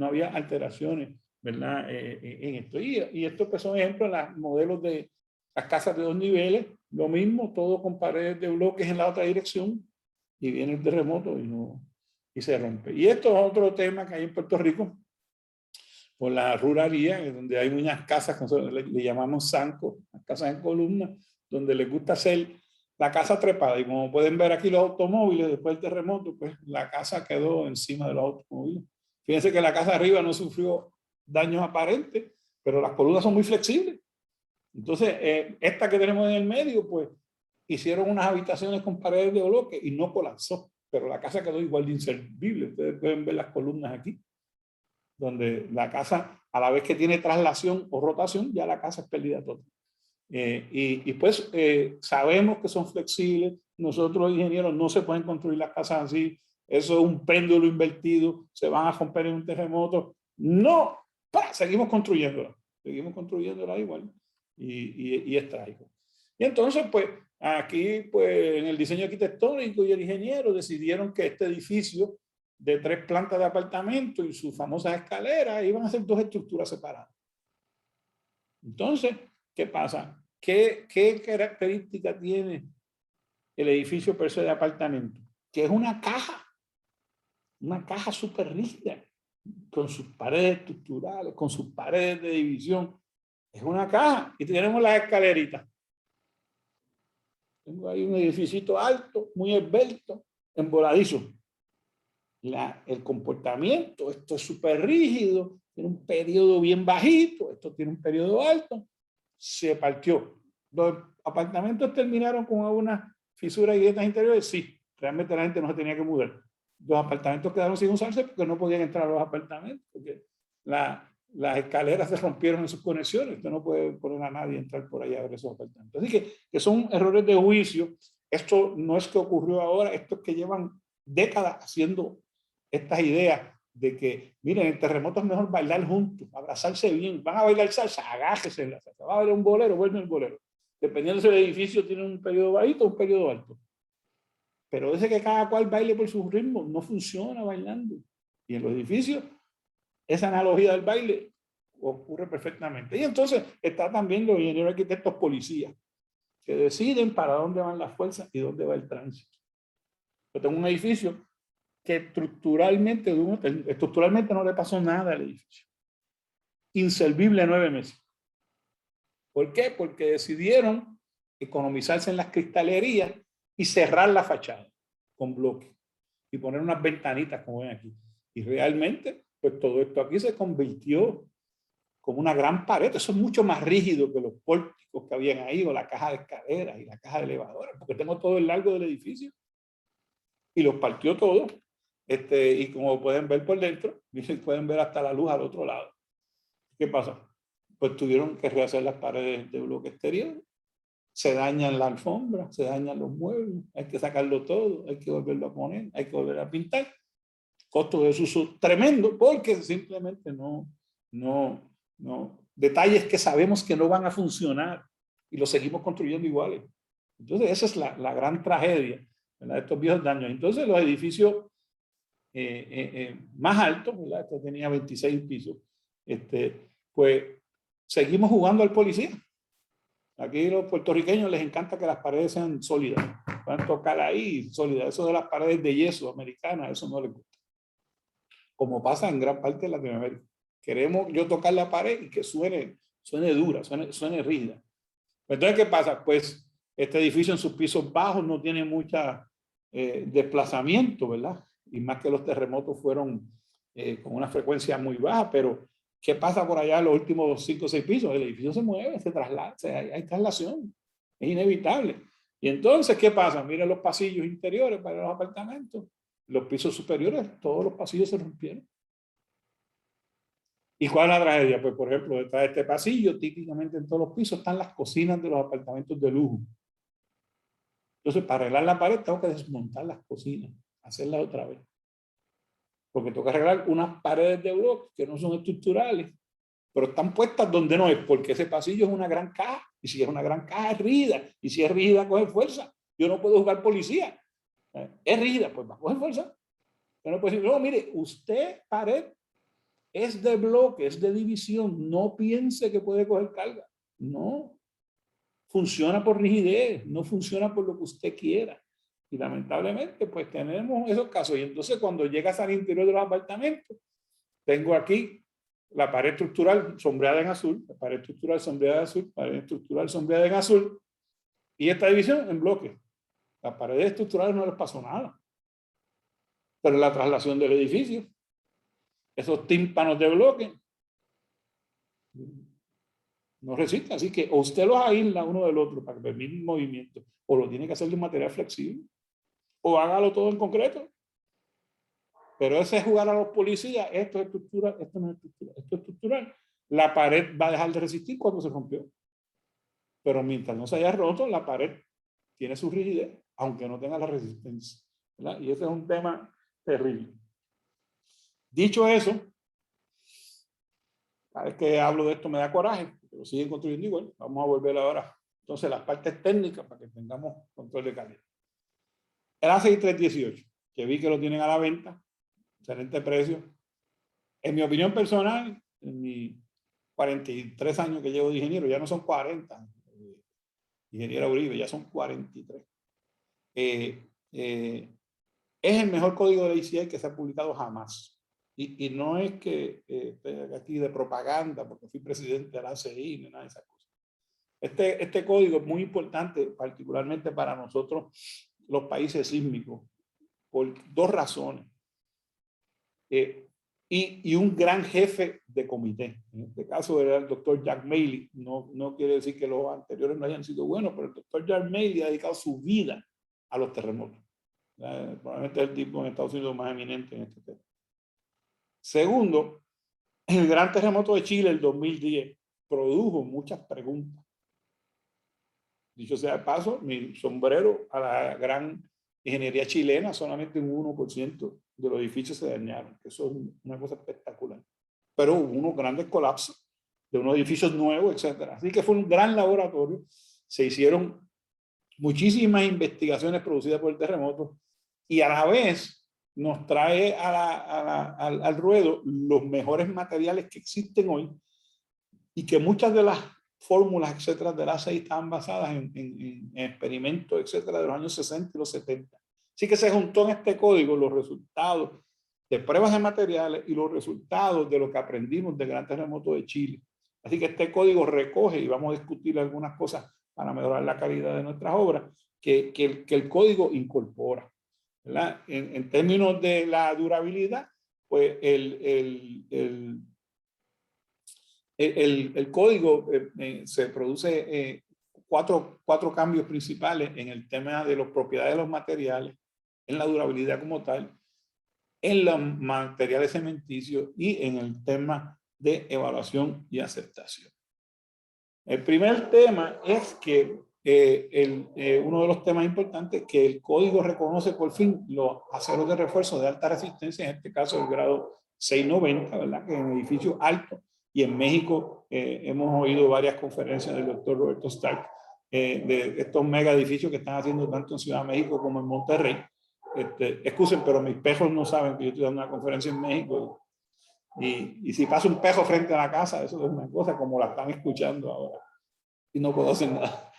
había alteraciones, ¿verdad? En esto. Y esto pues son ejemplos de los modelos de las casas de 2 niveles, lo mismo, todo con paredes de bloques en la otra dirección, y viene el terremoto y se rompe. Y esto es otro tema que hay en Puerto Rico, por la ruralía, donde hay unas casas, le llamamos zancos, las casas en columna, donde les gusta hacer la casa trepada. Y como pueden ver aquí los automóviles, después del terremoto, pues la casa quedó encima de los automóviles. Fíjense que la casa arriba no sufrió daños aparentes, pero las columnas son muy flexibles. Entonces, esta que tenemos en el medio, pues hicieron unas habitaciones con paredes de bloque y no colapsó, pero la casa quedó igual de inservible. Ustedes pueden ver las columnas aquí, donde la casa, a la vez que tiene traslación o rotación, ya la casa es pérdida total. Y pues sabemos que son flexibles. Nosotros los ingenieros no se pueden construir las casas así. Eso es un péndulo invertido, se van a romper en un terremoto. No, seguimos construyéndola igual. Y es trágico. Y entonces, pues, aquí, pues, en el diseño arquitectónico y el ingeniero decidieron que este edificio de 3 plantas de apartamento y sus famosas escaleras iban a ser 2 estructuras separadas. Entonces, ¿qué pasa? ¿Qué característica tiene el edificio per se de apartamento? Que es una caja súper rígida, con sus paredes estructurales, con sus paredes de división. Es una caja y tenemos las escaleritas. Tengo ahí un edificio alto, muy esbelto, emboladizo. El comportamiento, esto es súper rígido, tiene un periodo bien bajito, esto tiene un periodo alto, se partió. Los apartamentos terminaron con algunas fisuras y grietas interiores, sí, realmente la gente no se tenía que mudar. Los apartamentos quedaron sin usarse porque no podían entrar a los apartamentos, porque las escaleras se rompieron en sus conexiones. Usted no puede poner a nadie a entrar por allá a ver esos apartamentos. Así que son errores de juicio. Esto no es que ocurrió ahora, esto es que llevan décadas haciendo estas ideas de que, miren, en el terremoto es mejor bailar juntos, abrazarse bien. Van a bailar salsa, agájese en la salsa. Va a bailar un bolero, vuelve el bolero. Dependiendo si el edificio tiene un periodo bajito o un periodo alto. Pero ese que cada cual baile por su ritmo no funciona bailando. Y en los edificios, esa analogía del baile ocurre perfectamente. Y entonces está también los ingenieros arquitectos policías, que deciden para dónde van las fuerzas y dónde va el tránsito. Yo tengo un edificio que estructuralmente no le pasó nada al edificio. Inservible 9 meses. ¿Por qué? Porque decidieron economizarse en las cristalerías y cerrar la fachada con bloques y poner unas ventanitas como ven aquí. Y realmente, pues todo esto aquí se convirtió como una gran pared. Eso es mucho más rígido que los pórticos que habían ahí, o la caja de escaleras y la caja de elevadores, porque tengo todo el largo del edificio y los partió todos. Y como pueden ver por dentro, pueden ver hasta la luz al otro lado. ¿Qué pasa? Pues tuvieron que rehacer las paredes de bloque exterior, se dañan la alfombra, se dañan los muebles, hay que sacarlo todo, hay que volverlo a poner, hay que volver a pintar. Costo de desuso tremendo, porque simplemente no, detalles que sabemos que no van a funcionar y los seguimos construyendo iguales. Entonces esa es la gran tragedia, ¿verdad?, de estos viejos daños. Entonces los edificios más altos, ¿verdad?, este tenía 26 pisos, pues seguimos jugando al policía. Aquí a los puertorriqueños les encanta que las paredes sean sólidas, puedan tocar ahí sólidas. Eso de las paredes de yeso americanas, eso no les gusta. Como pasa en gran parte de Latinoamérica. Queremos yo tocar la pared y que suene dura, suene rígida. Entonces, ¿qué pasa? Pues este edificio en sus pisos bajos no tiene mucha desplazamiento, ¿verdad? Y más que los terremotos fueron con una frecuencia muy baja, pero ¿qué pasa por allá en los últimos 5 o 6 pisos? El edificio se mueve, se traslada, hay traslación, es inevitable. Y entonces, ¿qué pasa? Miren los pasillos interiores para los apartamentos, los pisos superiores, todos los pasillos se rompieron. ¿Y cuál es la tragedia? Pues, por ejemplo, detrás de este pasillo, típicamente en todos los pisos, están las cocinas de los apartamentos de lujo. Entonces, para arreglar la pared, tengo que desmontar las cocinas, hacerlas otra vez. Porque tengo que arreglar unas paredes de bloques que no son estructurales, pero están puestas donde no es, porque ese pasillo es una gran caja, y si es una gran caja es rígida, y si es rígida coge fuerza. Yo no puedo jugar policía. Es rígida, pues va a coger fuerza. Yo no puedo decir, no, mire, usted pared es de bloque, es de división, no piense que puede coger carga. No, funciona por rigidez, no funciona por lo que usted quiera. Y lamentablemente, pues tenemos esos casos. Y entonces cuando llegas al interior de los apartamentos, tengo aquí la pared estructural sombreada en azul, la pared estructural sombreada en azul, pared estructural sombreada en azul, y esta división en bloque. Las paredes estructurales no les pasó nada. Pero la traslación del edificio, esos tímpanos de bloque, no resisten. Así que o usted los aísla uno del otro para que permita el movimiento, o lo tiene que hacer de un material flexible, o hágalo todo en concreto. Pero ese es jugar a los policías, esto es estructural, esto no es estructural, esto es estructural. La pared va a dejar de resistir cuando se rompió. Pero mientras no se haya roto, la pared tiene su rigidez, aunque no tenga la resistencia, ¿verdad? Y ese es un tema terrible. Dicho eso, cada vez que hablo de esto me da coraje, porque lo siguen construyendo igual. Vamos a volver ahora. Entonces, las partes técnicas para que tengamos control de calidad. El A6318, que vi que lo tienen a la venta, excelente precio. En mi opinión personal, en mis 43 años que llevo de ingeniero, ya no son 40, ingeniero Uribe, ya son 43. Es el mejor código de ACI que se ha publicado jamás. Y no es que esté aquí de propaganda, porque fui presidente de la ACI, ni nada de esas cosas. Este código es muy importante, particularmente para nosotros, los países sísmicos, por dos razones. Y un gran jefe de comité. En este caso era el doctor Jack Maley. No quiere decir que los anteriores no hayan sido buenos, pero el doctor Jack Maley ha dedicado su vida a los terremotos. Probablemente es el tipo en Estados Unidos más eminente en este tema. Segundo, el gran terremoto de Chile del 2010 produjo muchas preguntas. Dicho sea de paso, mi sombrero a la gran ingeniería chilena, solamente un 1% de los edificios se dañaron. Eso es una cosa espectacular. Pero hubo unos grandes colapsos de unos edificios nuevos, etc. Así que fue un gran laboratorio. Se hicieron muchísimas investigaciones producidas por el terremoto y a la vez nos trae al ruedo los mejores materiales que existen hoy y que muchas de las fórmulas, etcétera, de la ACI estaban basadas en experimentos, etcétera, de los años 60 y los 70. Así que se juntó en este código los resultados de pruebas de materiales y los resultados de lo que aprendimos del gran terremoto de Chile. Así que este código recoge, y vamos a discutir algunas cosas para mejorar la calidad de nuestras obras, que el código incorpora. ¿Verdad? En términos de la durabilidad, pues el código se produce cuatro cambios principales en el tema de las propiedades de los materiales, en la durabilidad como tal, en los materiales cementicios y en el tema de evaluación y aceptación. El primer tema es que uno de los temas importantes es que el código reconoce por fin los aceros de refuerzo de alta resistencia, en este caso el grado 690, ¿verdad? Que en edificios altos, y en México hemos oído varias conferencias del doctor Roberto Stark de estos mega edificios que están haciendo tanto en Ciudad de México como en Monterrey. Excusen, pero mis pejos no saben que yo estoy dando una conferencia en México. Y si pasa un pejo frente a la casa, eso es una cosa como la están escuchando ahora. Y no puedo hacer nada.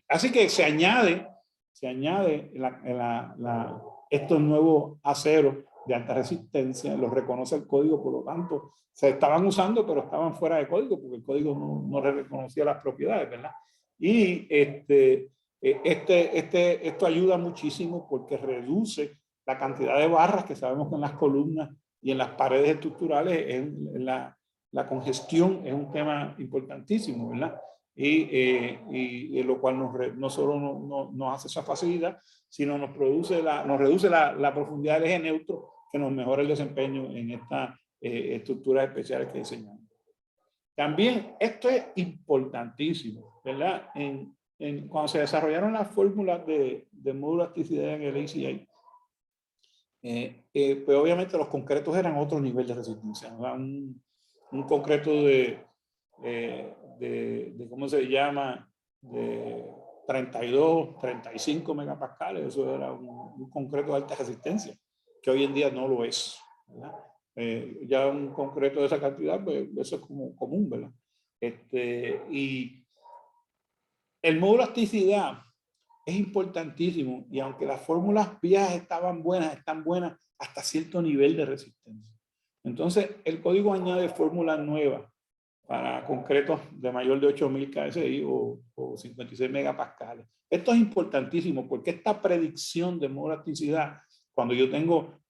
Así que se añade estos nuevos aceros de alta resistencia, los reconoce el código, por lo tanto, se estaban usando, pero estaban fuera de código, porque el código no reconocía las propiedades, ¿verdad? Y esto ayuda muchísimo porque reduce la cantidad de barras que sabemos que en las columnas y en las paredes estructurales, la congestión es un tema importantísimo, ¿verdad? Y lo cual no solo nos hace esa facilidad, sino nos reduce la profundidad del eje neutro, que nos mejore el desempeño en estas estructuras especiales que diseñamos. También esto es importantísimo, ¿verdad? Cuando se desarrollaron las fórmulas de módulo de elasticidad en el ACI, pues obviamente los concretos eran otro nivel de resistencia, ¿no? Un concreto de ¿cómo se llama? De 32, 35 megapascales, eso era un concreto de alta resistencia, que hoy en día no lo es, ¿verdad? Ya un concreto de esa cantidad, pues eso es como común, ¿verdad? Y el módulo de elasticidad es importantísimo, y aunque las fórmulas viejas están buenas hasta cierto nivel de resistencia. Entonces, el código añade fórmulas nuevas para concretos de mayor de 8000 KSI o 56 megapascales. Esto es importantísimo porque esta predicción de módulo de elasticidad, cuando yo tengo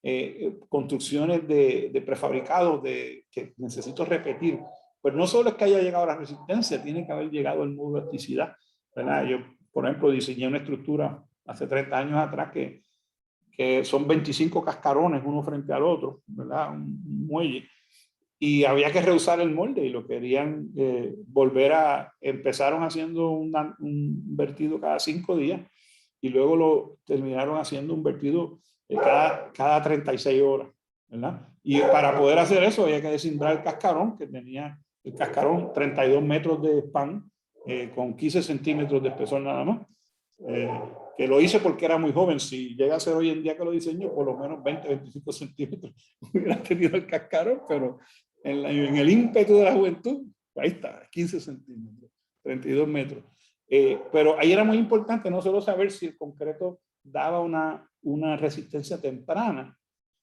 construcciones de prefabricados que necesito repetir, pues no solo es que haya llegado la resistencia, tiene que haber llegado el módulo de elasticidad, ¿verdad? Yo, por ejemplo, diseñé una estructura hace 30 años atrás que son 25 cascarones uno frente al otro, ¿verdad? Un muelle. Y había que reusar el molde y lo querían empezaron haciendo un vertido cada 5 días y luego lo terminaron haciendo un vertido cada 36 horas, ¿verdad? Y para poder hacer eso había que descimbrar el cascarón, que tenía el cascarón 32 metros de span, con 15 centímetros de espesor nada más. Que lo hice porque era muy joven. Si llega a ser hoy en día que lo diseño, por lo menos 20, 25 centímetros hubiera tenido el cascarón, pero en el ímpetu de la juventud, ahí está, 15 centímetros, 32 metros. Pero ahí era muy importante no solo saber si el concreto daba una resistencia temprana,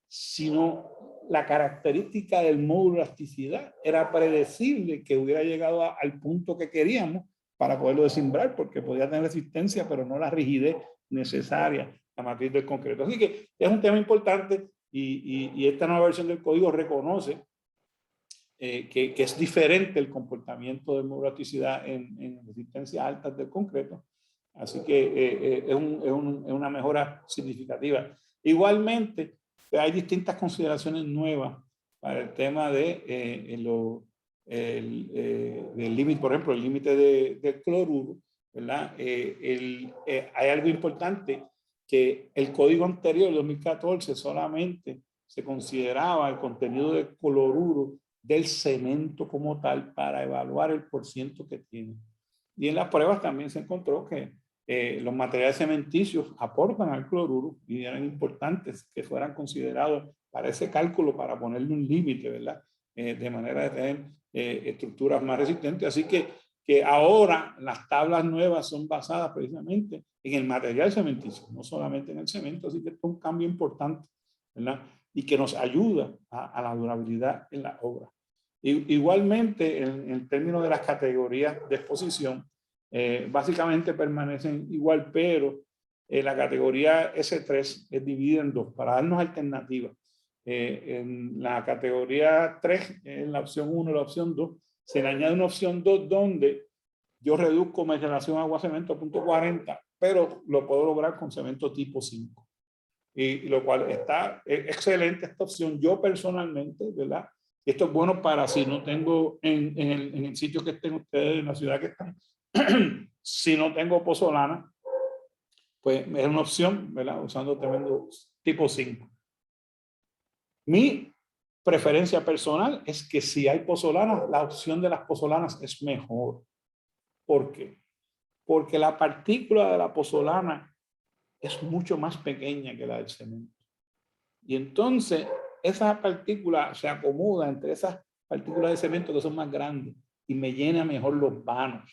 sino la característica del módulo de elasticidad. Era predecible que hubiera llegado al punto que queríamos para poderlo descimbrar, porque podía tener resistencia, pero no la rigidez necesaria a matriz del concreto. Así que es un tema importante y esta nueva versión del código reconoce que es diferente el comportamiento de módulo de elasticidad en resistencias altas del concreto. Así que es una mejora significativa. Igualmente, hay distintas consideraciones nuevas para el tema del límite, por ejemplo, el límite del cloruro, ¿verdad? Hay algo importante, que el código anterior, el 2014, solamente se consideraba el contenido de cloruro del cemento como tal para evaluar el porciento que tiene. Y en las pruebas también se encontró que los materiales cementicios aportan al cloruro y eran importantes que fueran considerados para ese cálculo, para ponerle un límite, ¿verdad? De manera de tener estructuras más resistentes. Así que ahora las tablas nuevas son basadas precisamente en el material cementicio, no solamente en el cemento. Así que esto es un cambio importante, ¿verdad? Y que nos ayuda a la durabilidad en la obra. Igualmente, en términos de las categorías de exposición, básicamente permanecen igual, pero la categoría S3 es dividida en dos para darnos alternativas. En la categoría 3, en la opción 1 y la opción 2, se le añade una opción 2 donde yo reduzco mi relación agua-cemento a 0.40, pero lo puedo lograr con cemento tipo 5. Y lo cual está excelente esta opción. Yo personalmente, ¿verdad? Esto es bueno para si no tengo en el sitio que estén ustedes, en la ciudad que están, si no tengo pozolana, pues es una opción, ¿verdad? Usando tremendo tipo 5. Mi preferencia personal es que si hay pozolanas, la opción de las pozolanas es mejor. ¿Por qué? Porque la partícula de la pozolana es mucho más pequeña que la del cemento. Y entonces esa partícula se acomoda entre esas partículas de cemento que son más grandes y me llena mejor los vanos,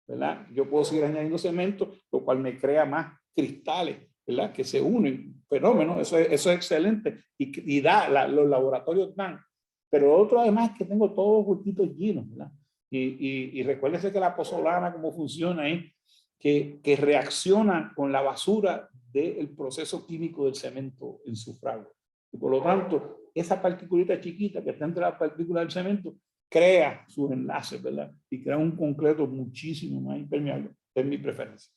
¿verdad? Yo puedo seguir añadiendo cemento, lo cual me crea más cristales, ¿verdad? Que se unen, fenómeno, eso es excelente y los laboratorios dan. Pero lo otro además es que tengo todos los huequitos llenos, ¿verdad? Y recuérdense que la pozolana, cómo funciona es que reacciona con la basura del proceso químico del cemento en su fragua. Y por lo tanto, esa particulita chiquita que está entre las partículas del cemento crea sus enlaces, ¿verdad? Y crea un concreto muchísimo más impermeable, es mi preferencia.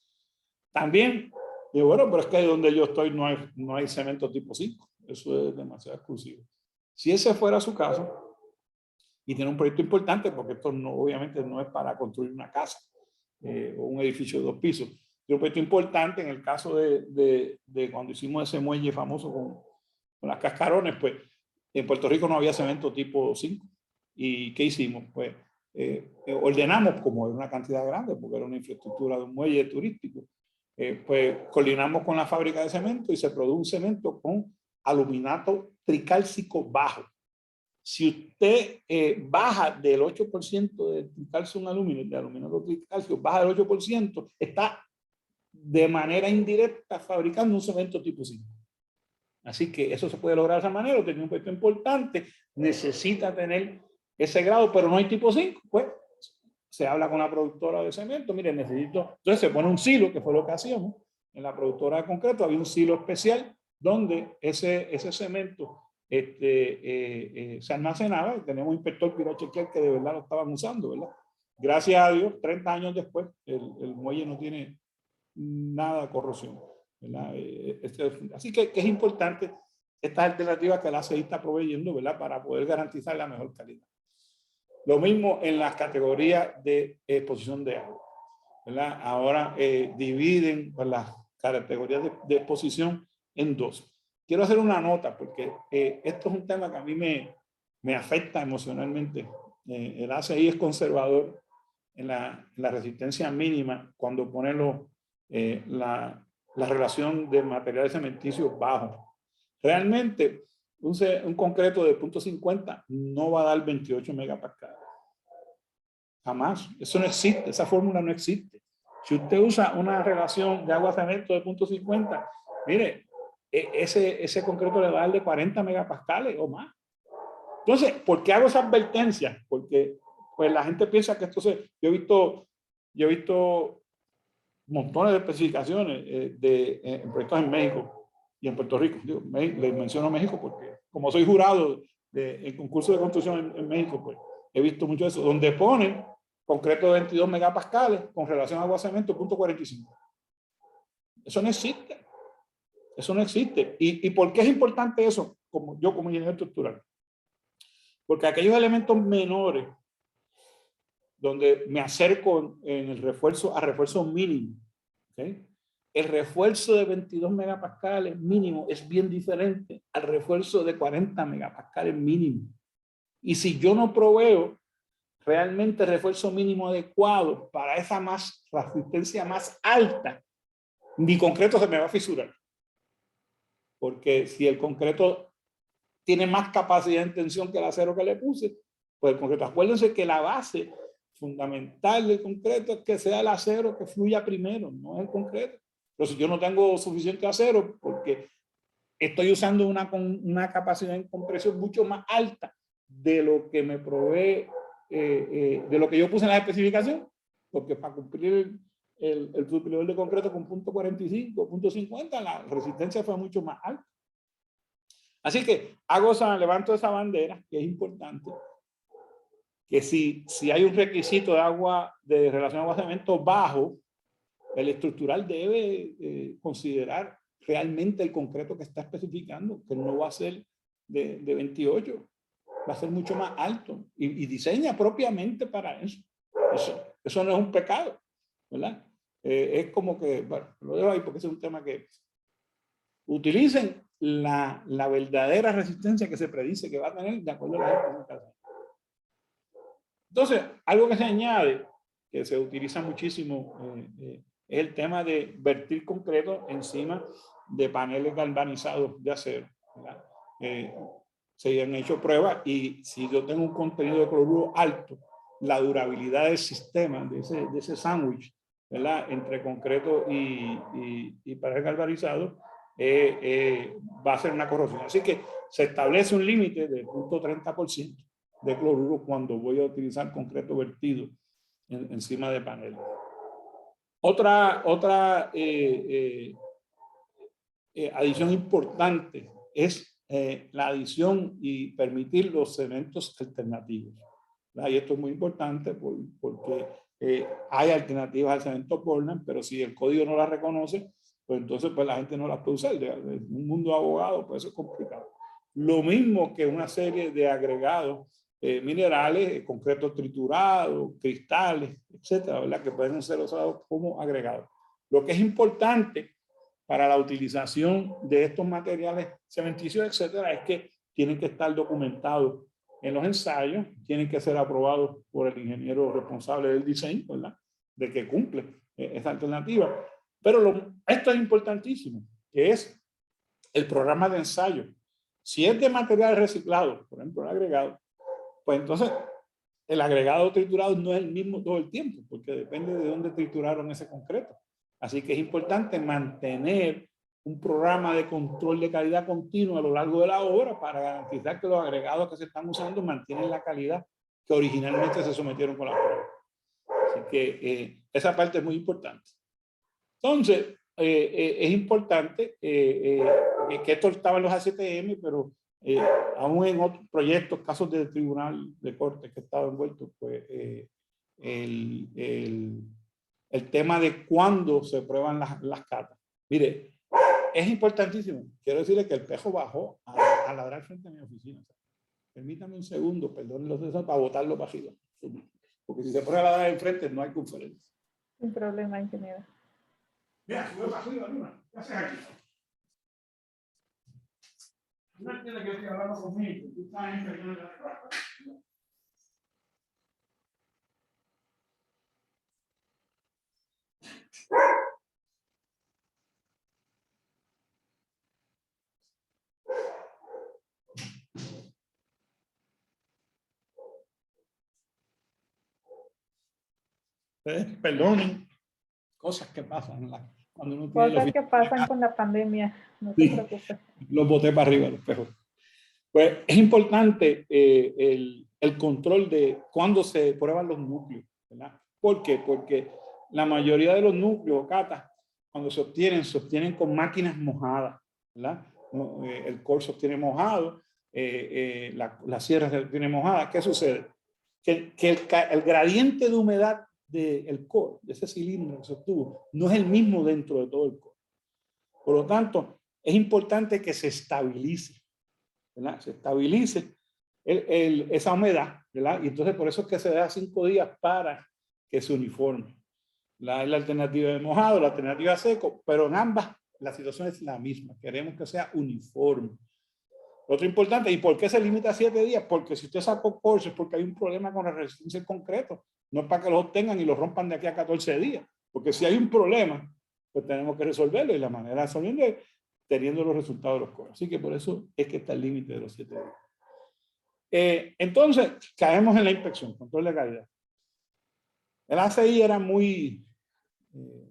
También, digo, bueno, pero es que donde yo estoy no hay cemento tipo 5. eso es demasiado exclusivo. Si ese fuera su caso, y tiene un proyecto importante, porque esto no, obviamente no es para construir una casa o un edificio de 2 pisos, tiene un proyecto importante en el caso de cuando hicimos ese muelle famoso con las cascarones, pues en Puerto Rico no había cemento tipo 5. ¿Y qué hicimos? Pues ordenamos, como era una cantidad grande, porque era una infraestructura de un muelle turístico, pues coordinamos con la fábrica de cemento y se produjo un cemento con aluminato tricálcico bajo. Si usted baja del 8% de tricalcio en aluminio, de aluminato tricálcico, baja del 8%, está de manera indirecta fabricando un cemento tipo 5. Así que eso se puede lograr de esa manera, tiene un proyecto importante, necesita tener ese grado, pero no hay tipo 5, pues se habla con la productora de cemento, mire, necesito, entonces se pone un silo, que fue lo que hacíamos, en la productora de concreto había un silo especial donde ese cemento se almacenaba, y tenemos un inspector que iba a chequear que de verdad lo estaban usando, ¿verdad? Gracias a Dios, 30 años después, el muelle no tiene nada de corrosión, ¿verdad? Así que es importante estas alternativas que la CEI está proveyendo, ¿verdad? Para poder garantizar la mejor calidad. Lo mismo en las categorías de exposición de agua, ¿verdad? Ahora dividen pues, las categorías de exposición en 2. Quiero hacer una nota porque esto es un tema que a mí me afecta emocionalmente. El ACI es conservador en la resistencia mínima cuando pone la relación de materiales cementicios bajos. Realmente, un concreto de 0.50 no va a dar 28 megapascales. Jamás. Eso no existe. Esa fórmula no existe. Si usted usa una relación de agua-cemento de 0.50, mire, ese concreto le va a dar de 40 megapascales o más. Entonces, ¿por qué hago esa advertencia? Porque pues, la gente piensa que esto se... Yo he visto montones de especificaciones en proyectos en México y en Puerto Rico. Les menciono México porque como soy jurado en concurso de construcción en México, pues he visto mucho de eso, donde ponen concreto de 22 megapascales con relación a agua-cemento 0.45. Eso no existe. Eso no existe. ¿Y por qué es importante eso? Yo como ingeniero estructural. Porque aquellos elementos menores donde me acerco en el refuerzo a refuerzo mínimo, ¿okay? El refuerzo de 22 megapascales mínimo es bien diferente al refuerzo de 40 megapascales mínimo. Y si yo no proveo realmente el refuerzo mínimo adecuado para esa resistencia más alta, mi concreto se me va a fisurar. Porque si el concreto tiene más capacidad de tensión que el acero que le puse, pues el concreto, acuérdense que la base fundamental del concreto es que sea el acero que fluya primero, no es el concreto. Pero si yo no tengo suficiente acero, porque estoy usando una capacidad de compresión mucho más alta de lo que me provee, de lo que yo puse en la especificación, porque para cumplir el suplidor de concreto con 0.45, 0.50, la resistencia fue mucho más alta. Así que levanto esa bandera, que es importante, que si hay un requisito de agua, de relación agua-cemento bajo, el estructural debe considerar realmente el concreto que está especificando, que no va a ser de 28, va a ser mucho más alto y diseña propiamente para eso. Eso no es un pecado, ¿verdad? Es como que, bueno, lo dejo ahí porque ese es un tema que utilicen la verdadera resistencia que se predice que va a tener de acuerdo a las especificaciones. Entonces, algo que se añade, que se utiliza muchísimo, es el tema de vertir concreto encima de paneles galvanizados de acero. Se han hecho pruebas y si yo tengo un contenido de cloruro alto, la durabilidad del sistema, de ese sándwich, entre concreto y panel galvanizado, va a ser una corrosión. Así que se establece un límite de 0.30% de cloruro cuando voy a utilizar concreto vertido encima de paneles. Otra adición importante es la adición y permitir los cementos alternativos. Y esto es muy importante porque hay alternativas al cemento Portland, pero si el código no la reconoce, pues entonces pues la gente no las puede usar. En un mundo de abogados, pues eso es complicado. Lo mismo que una serie de agregados minerales, concreto triturado, cristales, etcétera, ¿verdad? Que pueden ser usados como agregados. Lo que es importante para la utilización de estos materiales cementicios, etcétera, es que tienen que estar documentados en los ensayos, tienen que ser aprobados por el ingeniero responsable del diseño, ¿verdad? De que cumple esa alternativa. Pero esto es importantísimo, que es el programa de ensayo. Si es de material reciclado, por ejemplo, el agregado, pues entonces el agregado triturado no es el mismo todo el tiempo, porque depende de dónde trituraron ese concreto. Así que es importante mantener un programa de control de calidad continua a lo largo de la obra para garantizar que los agregados que se están usando mantienen la calidad que originalmente se sometieron con la prueba. Así que esa parte es muy importante. Entonces, es importante que esto estaba en los ACTM, pero aún en otros proyectos, casos del Tribunal de Corte que estaba envuelto, pues el tema de cuándo se prueban las catas. Mire, es importantísimo. Quiero decirle que el Pejo bajó a ladrar frente a mi oficina. Permítame un segundo, perdón los dedos, para botarlo para arriba. Porque si se pone a ladrar enfrente, no hay conferencia. Sin problema, ingeniero. Mira, sube para arriba, Luna. ¿Qué haces aquí? No entiendes que estoy hablando conmigo. Tú estás en el de la clase. Perdonen, cosas que pasan cuando uno tiene Cosas que pasan con la pandemia, no se preocupe. Los boté para arriba los espejos. Pues es importante el control de cuándo se prueban los núcleos, ¿verdad? ¿Por qué? Porque la mayoría de los núcleos, Cata, cuando se obtienen con máquinas mojadas, ¿verdad? El core se obtiene mojado, la sierra se obtiene mojada. ¿Qué sucede? Que el gradiente de humedad del core, de ese cilindro que se obtuvo, no es el mismo dentro de todo el core. Por lo tanto, es importante que se estabilice, ¿verdad? Se estabilice esa humedad, ¿verdad? Y entonces por eso es que se da 5 días para que se uniforme. La alternativa de mojado, la alternativa de seco, pero en ambas la situación es la misma. Queremos que sea uniforme. Otro importante, ¿y por qué se limita a 7 días? Porque si usted sacó cores es porque hay un problema con la resistencia en concreto. No es para que los obtengan y los rompan de aquí a 14 días. Porque si hay un problema, pues tenemos que resolverlo. Y la manera de resolverlo es teniendo los resultados de los cores. Así que por eso es que está el límite de los 7 días. Entonces, caemos en la inspección, control de calidad. El ACI era muy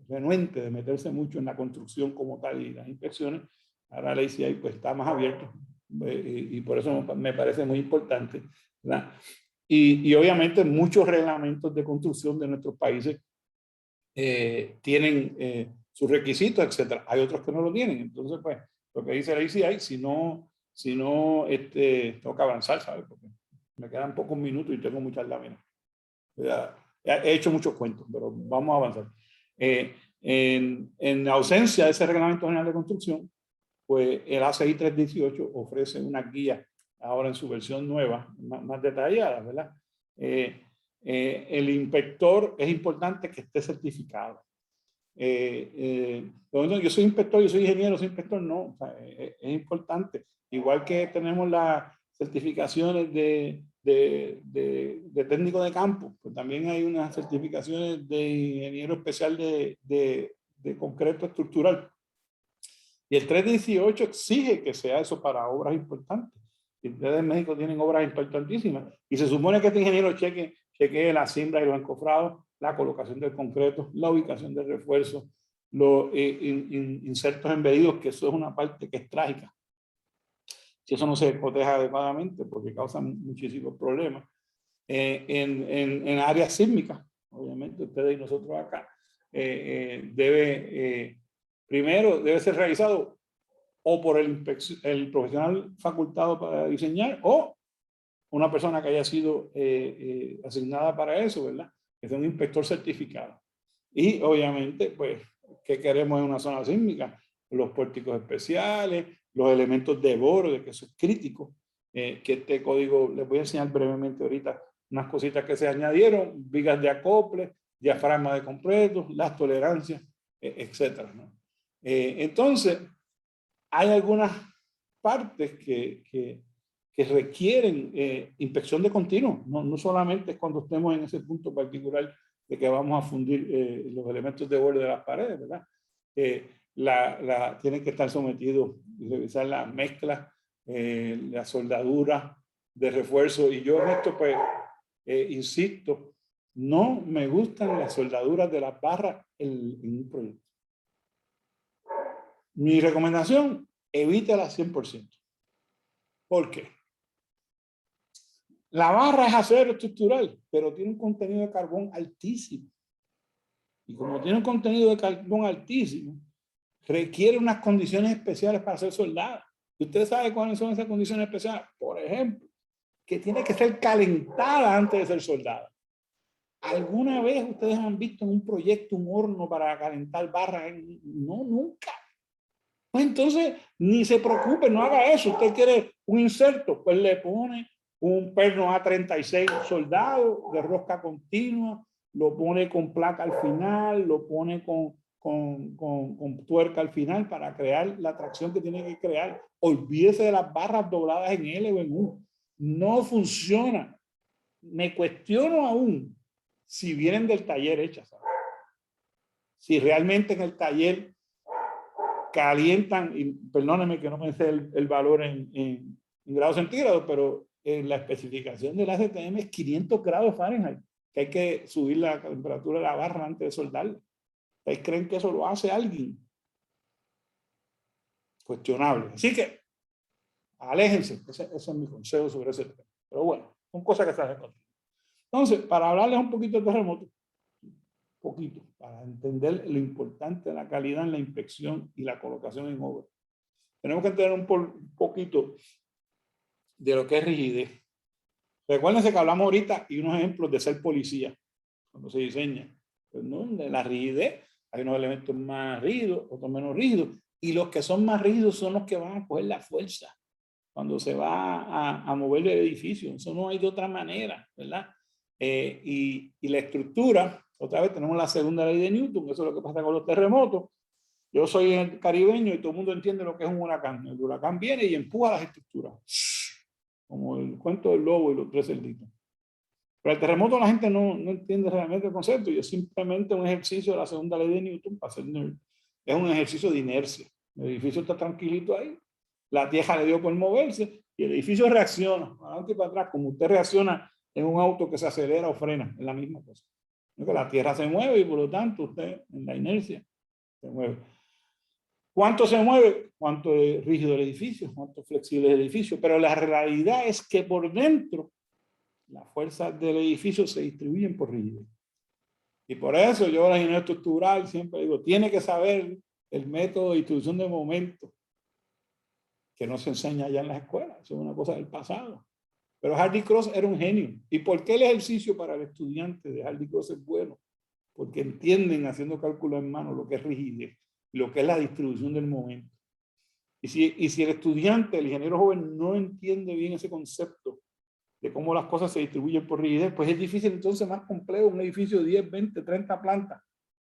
renuente de meterse mucho en la construcción como tal y las inspecciones. Ahora la ACI pues está más abierto. Y por eso me parece muy importante, ¿verdad? Y obviamente muchos reglamentos de construcción de nuestros países tienen sus requisitos, etcétera. Hay otros que no lo tienen. Entonces, pues, lo que dice la ICI, si no tengo que avanzar, ¿sabes? Porque me quedan pocos minutos y tengo muchas láminas. He hecho muchos cuentos, pero vamos a avanzar. En ausencia de ese reglamento general de construcción, pues el ACI 318 ofrece una guía ahora en su versión nueva, más detallada, ¿verdad? El inspector es importante que esté certificado. Yo soy inspector, yo soy ingeniero, soy inspector, no. O sea, es importante. Igual que tenemos las certificaciones de técnico de campo, pues también hay unas certificaciones de ingeniero especial de concreto estructural. Y el 318 exige que sea eso para obras importantes. Y ustedes en México tienen obras importantísimas. Y se supone que este ingeniero chequee las cimbras y los encofrados, la colocación del concreto, la ubicación del refuerzo, los insertos embedidos, que eso es una parte que es trágica. Si eso no se proteja adecuadamente, porque causa muchísimos problemas. En áreas sísmicas, obviamente ustedes y nosotros acá, primero debe ser realizado o por el profesional facultado para diseñar o una persona que haya sido asignada para eso, ¿verdad? Que sea un inspector certificado. Y obviamente, pues, ¿Qué queremos en una zona sísmica? Los pórticos especiales, los elementos de borde, que eso es crítico, que este código, les voy a enseñar brevemente ahorita unas cositas que se añadieron, vigas de acople, diafragma de completos, las tolerancias, etcétera, ¿no? Entonces, hay algunas partes que requieren inspección de continuo, no solamente es cuando estemos en ese punto particular de que vamos a fundir los elementos de borde de las paredes, ¿verdad? Tienen que estar sometidos y revisar las mezclas, la soldadura de refuerzo, y yo en esto pues insisto, no me gustan las soldaduras de las barras en un proyecto. Mi recomendación, evítala 100%. ¿Por qué? La barra es acero estructural, pero tiene un contenido de carbón altísimo. Y como tiene un contenido de carbón altísimo, requiere unas condiciones especiales para ser soldada. ¿Y usted sabe cuáles son esas condiciones especiales? Por ejemplo, que tiene que ser calentada antes de ser soldada. ¿Alguna vez ustedes han visto en un proyecto un horno para calentar barras? No, nunca. Pues entonces, ni se preocupe, no haga eso. Usted quiere un inserto, pues le pone un perno A36 soldado de rosca continua, lo pone con placa al final, lo pone con tuerca al final para crear la tracción que tiene que crear. Olvídese de las barras dobladas en L o en U. No funciona. Me cuestiono aún si vienen del taller hechas, ¿sabes? Si realmente en el taller calientan, y perdónenme que no me sé el valor en grados centígrados, pero en la especificación del ACTM es 500 grados Fahrenheit, que hay que subir la temperatura de la barra antes de soldarla. ¿Ustedes creen que eso lo hace alguien? Cuestionable. Así que, aléjense. Ese es mi consejo sobre ese tema. Pero bueno, son cosas que se hacen contigo. Entonces, para hablarles un poquito de terremoto, poquito, para entender lo importante de la calidad en la inspección y la colocación en obra, tenemos que entender un poquito de lo que es rigidez. Recuérdense que hablamos ahorita y unos ejemplos de ser policía, cuando se diseña. Pues no, de la rigidez, hay unos elementos más rígidos, otros menos rígidos, y los que son más rígidos son los que van a coger la fuerza cuando se va a mover el edificio. Eso no hay de otra manera, ¿verdad? Y la estructura, otra vez tenemos la segunda ley de Newton, eso es lo que pasa con los terremotos. Yo soy caribeño y todo el mundo entiende lo que es un huracán. El huracán viene y empuja las estructuras, como el cuento del lobo y los tres cerditos. Pero el terremoto la gente no entiende realmente el concepto, y es simplemente un ejercicio de la segunda ley de Newton para hacer nerd. Es un ejercicio de inercia. El edificio está tranquilito ahí, la tierra le dio por moverse y el edificio reacciona para adelante y para atrás, como usted reacciona en un auto que se acelera o frena, es la misma cosa. La tierra se mueve y por lo tanto usted en la inercia se mueve. ¿Cuánto se mueve? ¿Cuánto es rígido el edificio? ¿Cuánto flexible es el edificio? Pero la realidad es que por dentro las fuerzas del edificio se distribuyen por rigidez. Y por eso yo, la ingeniero estructural, siempre digo, tiene que saber el método de distribución de momentos, que no se enseña allá en las escuelas. Eso es una cosa del pasado. Pero Hardy Cross era un genio. ¿Y por qué el ejercicio para el estudiante de Hardy Cross es bueno? Porque entienden, haciendo cálculos en mano, lo que es rigidez y lo que es la distribución del momento. Y si el estudiante, el ingeniero joven, no entiende bien ese concepto de cómo las cosas se distribuyen por rigidez, pues es difícil entonces, más complejo, un edificio de 10, 20, 30 plantas,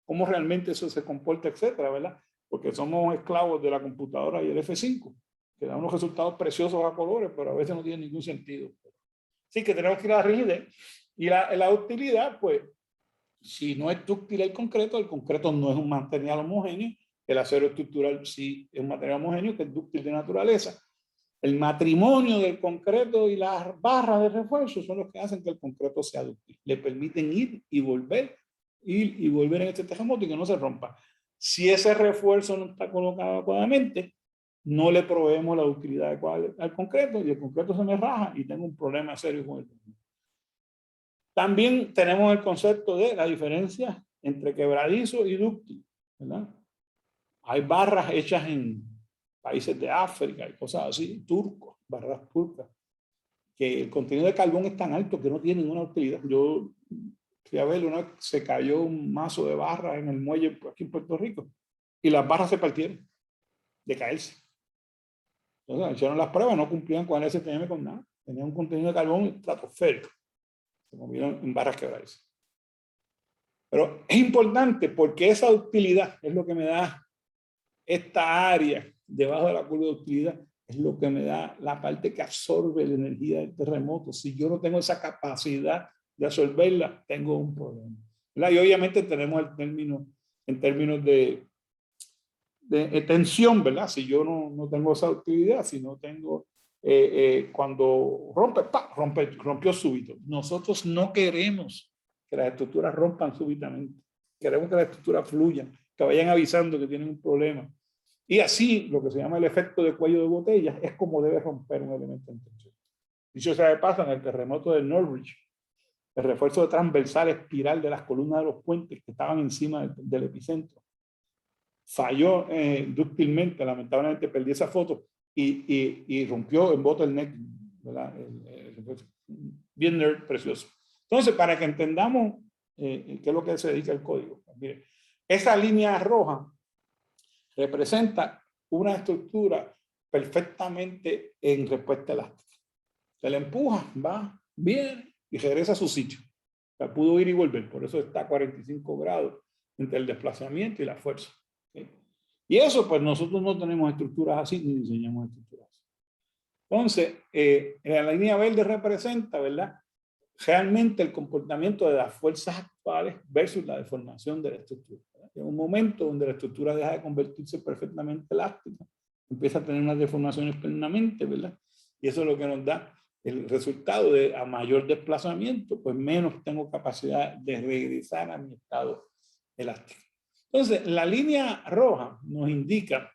cómo realmente eso se comporta, etcétera, ¿verdad? Porque somos esclavos de la computadora y el F5, que da unos resultados preciosos a colores, pero a veces no tiene ningún sentido. Así que tenemos que ir a la rigidez. Y la ductilidad, pues, si no es dúctil el concreto no es un material homogéneo. El acero estructural sí es un material homogéneo que es dúctil de naturaleza. El matrimonio del concreto y las barras de refuerzo son los que hacen que el concreto sea dúctil. Le permiten ir y volver en este terremoto y que no se rompa. Si ese refuerzo no está colocado adecuadamente, no le proveemos la ductilidad adecuada al concreto y el concreto se me raja y tengo un problema serio con el concreto. También tenemos el concepto de la diferencia entre quebradizo y dúctil, ¿verdad? Hay barras hechas en países de África y cosas así, turcos, barras turcas, que el contenido de carbón es tan alto que no tiene ninguna utilidad. Yo fui a verlo, ¿no? Se cayó un mazo de barras en el muelle aquí en Puerto Rico y las barras se partieron de caerse. Entonces hicieron las pruebas, no cumplían con el STM con nada. Tenían un contenido de carbón estratosférico. Se movieron en barras quebrarse. Pero es importante porque esa utilidad es lo que me da esta área debajo de la curva de utilidad, es lo que me da la parte que absorbe la energía del terremoto. Si yo no tengo esa capacidad de absorberla, tengo un problema, ¿verdad? Y obviamente tenemos el término, en términos de tensión, ¿verdad? Si yo no tengo esa utilidad, si no tengo, cuando rompió súbito. Nosotros no queremos que las estructuras rompan súbitamente. Queremos que las estructuras fluyan, que vayan avisando que tienen un problema. Y así, lo que se llama el efecto de cuello de botella, es como debe romper un elemento en tensión. Dicho sea de paso, en el terremoto de Norwich, el refuerzo transversal espiral de las columnas de los puentes que estaban encima del epicentro falló dúctilmente, lamentablemente perdí esa foto, y rompió en bottleneck, ¿verdad? Bien nerd, precioso. Entonces, para que entendamos qué es lo que se dedica el código, mire, esa línea roja representa una estructura perfectamente en respuesta elástica. Se le empuja, va, viene y regresa a su sitio. O sea, pudo ir y volver, por eso está a 45 grados entre el desplazamiento y la fuerza. ¿Sí? Y eso, pues nosotros no tenemos estructuras así, ni diseñamos estructuras así. Entonces, la línea verde representa, ¿verdad?, realmente el comportamiento de las fuerzas actuales versus la deformación de la estructura. En un momento donde la estructura deja de convertirse perfectamente elástica, empieza a tener unas deformaciones permanentes, ¿verdad? Y eso es lo que nos da el resultado de a mayor desplazamiento, pues menos tengo capacidad de regresar a mi estado elástico. Entonces, la línea roja nos indica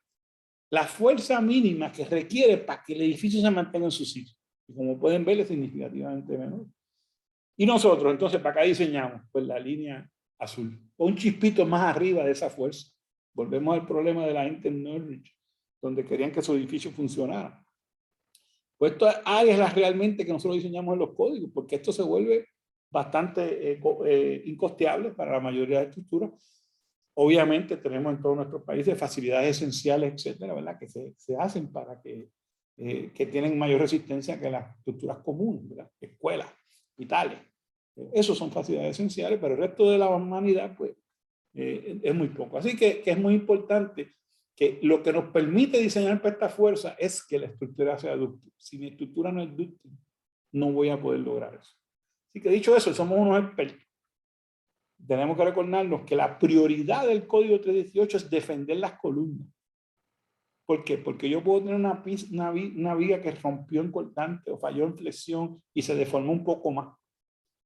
la fuerza mínima que requiere para que el edificio se mantenga en su sitio. Y como pueden ver, es significativamente menor. Y nosotros, entonces, ¿para acá diseñamos? Pues la línea azul. Un chispito más arriba de esa fuerza. Volvemos al problema de la gente en Norwich, donde querían que su edificio funcionara. Pues estas áreas las realmente que nosotros diseñamos en los códigos, porque esto se vuelve bastante incosteable para la mayoría de estructuras. Obviamente tenemos en todos nuestros países facilidades esenciales, etcétera, ¿verdad?, que se hacen para que tienen mayor resistencia que las estructuras comunes, ¿verdad? Escuelas, hospitales. Esos son facilidades esenciales, pero el resto de la humanidad, pues, es muy poco. Así que es muy importante que lo que nos permite diseñar para esta fuerza es que la estructura sea dúctil. Si mi estructura no es dúctil, no voy a poder lograr eso. Así que dicho eso, somos unos expertos. Tenemos que recordarnos que la prioridad del código 318 es defender las columnas. ¿Por qué? Porque yo puedo tener una viga que rompió en cortante o falló en flexión y se deformó un poco más,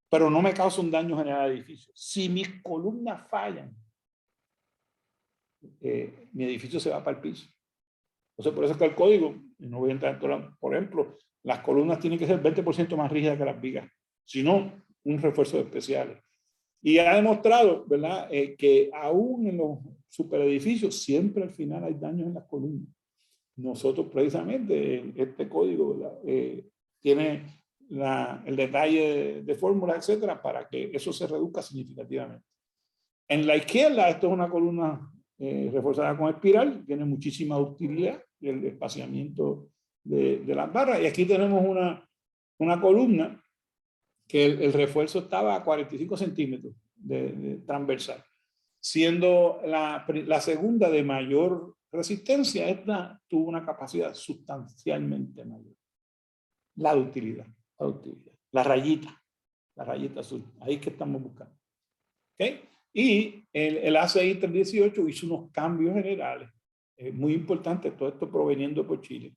pero no me causa un daño general al edificio. Si mis columnas fallan, mi edificio se va para el piso. Entonces, por eso es que el código, y no voy a entrar en todo, por ejemplo, las columnas tienen que ser 20% más rígidas que las vigas, si no, un refuerzo especial. Y ha demostrado, ¿verdad?, que aún en los superedificios siempre al final hay daños en las columnas. Nosotros precisamente, este código, ¿verdad?, tiene el detalle de fórmulas, etcétera, para que eso se reduzca significativamente. En la izquierda, esto es una columna reforzada con espiral, tiene muchísima utilidad, el espaciamiento de las barras, y aquí tenemos una columna que el refuerzo estaba a 45 centímetros de transversal. Siendo la segunda de mayor resistencia, esta tuvo una capacidad sustancialmente mayor. La utilidad. La rayita azul. Ahí es que estamos buscando. ¿Okay? Y el ACI 318 hizo unos cambios generales, muy importantes, todo esto proveniendo por Chile,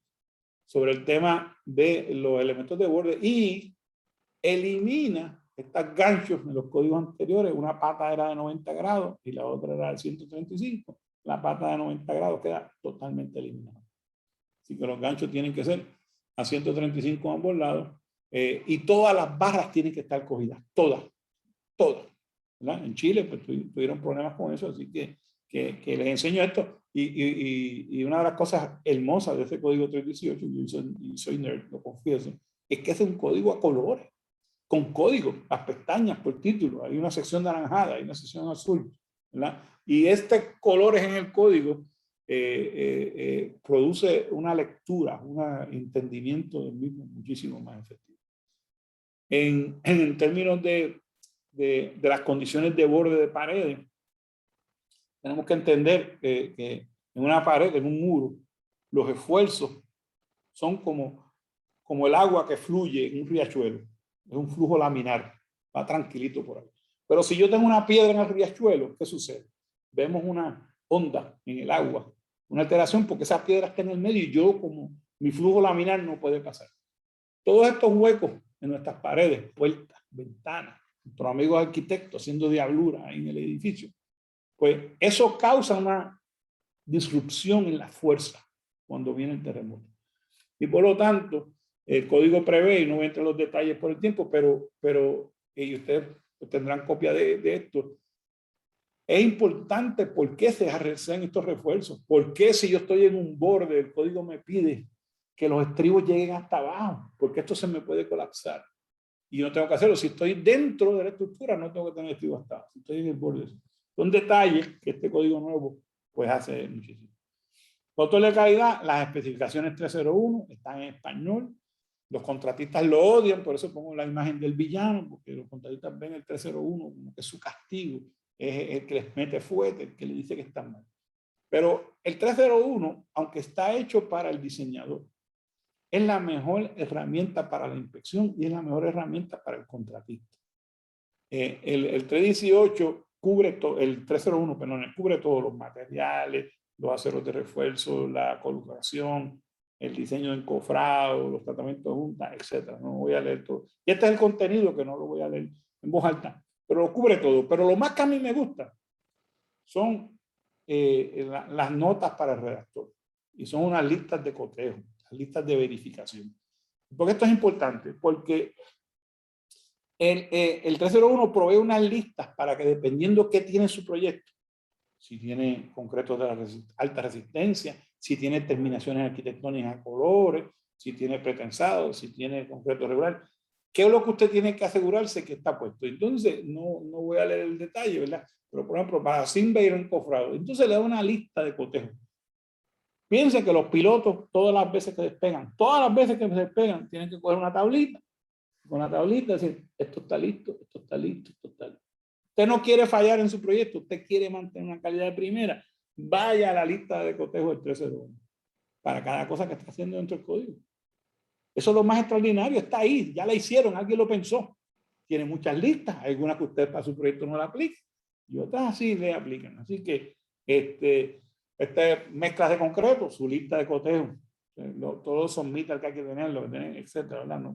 sobre el tema de los elementos de borde y elimina estos ganchos en los códigos anteriores. Una pata era de 90 grados y la otra era de 135. La pata de 90 grados queda totalmente eliminada. Así que los ganchos tienen que ser a 135 a ambos lados, y todas las barras tienen que estar cogidas. Todas. ¿Verdad? En Chile pues, tuvieron problemas con eso, así que les enseño esto. Y una de las cosas hermosas de ese código 318, y soy nerd, lo confieso, es que es un código a colores. con código, las pestañas por título. Hay una sección naranjada, hay una sección azul, ¿verdad? Y colores en el código produce una lectura, un entendimiento del mismo muchísimo más efectivo. En términos de las condiciones de borde de paredes, tenemos que entender que en una pared, en un muro, los esfuerzos son como el agua que fluye en un riachuelo. Es un flujo laminar, va tranquilito por ahí. Pero si yo tengo una piedra en el riachuelo, ¿qué sucede? Vemos una onda en el agua, una alteración porque esa piedra está en el medio y yo, como mi flujo laminar, no puede pasar. Todos estos huecos en nuestras paredes, puertas, ventanas, nuestros amigos arquitectos haciendo diablura en el edificio, pues eso causa una disrupción en la fuerza cuando viene el terremoto. Y por lo tanto, el código prevé, y no voy a entrar en los detalles por el tiempo, pero y ustedes tendrán copia de esto, es importante por qué se hacen estos refuerzos. ¿Por qué si yo estoy en un borde, el código me pide que los estribos lleguen hasta abajo? Porque esto se me puede colapsar. Y yo no tengo que hacerlo. Si estoy dentro de la estructura, no tengo que tener estribos hasta abajo. Si estoy en el borde. Son detalles que este código nuevo pues hace muchísimo. Control de calidad, las especificaciones 301 están en español. Los contratistas lo odian, por eso pongo la imagen del villano, porque los contratistas ven el 301 como que es su castigo, es el que les mete fuerte, el que le dice que están mal. Pero el 301, aunque está hecho para el diseñador, es la mejor herramienta para la inspección y es la mejor herramienta para el contratista. El 318 cubre todo, el 301, perdón, cubre todos los materiales, los aceros de refuerzo, la colocación, el diseño de encofrado, los tratamientos de junta, etc. No voy a leer todo. Y este es el contenido que no lo voy a leer en voz alta, pero lo cubre todo. Pero lo más que a mí me gusta son las notas para el redactor. Y son unas listas de cotejo, listas de verificación. ¿Por qué esto es importante? Porque el 301 provee unas listas para que, dependiendo qué tiene su proyecto, si tiene concretos de alta resistencia, si tiene terminaciones arquitectónicas a colores, si tiene pretensados, si tiene concreto regular, ¿qué es lo que usted tiene que asegurarse que está puesto? Entonces, no voy a leer el detalle, ¿verdad? Pero, por ejemplo, para Simba ir encofrado, entonces le da una lista de cotejo. Piensen que los pilotos, todas las veces que despegan, tienen que coger una tablita. Con la tablita, decir, esto está listo, esto está listo, esto está listo. Usted no quiere fallar en su proyecto, usted quiere mantener una calidad de primera, vaya a la lista de cotejo del 301 para cada cosa que está haciendo dentro del código. Eso es lo más extraordinario, está ahí, ya la hicieron, alguien lo pensó. Tiene muchas listas, algunas que usted para su proyecto no la aplica y otras así le aplican. Así que mezclas de concreto, su lista de cotejo, todos son mitas que hay que tenerlo, etcétera, ¿verdad?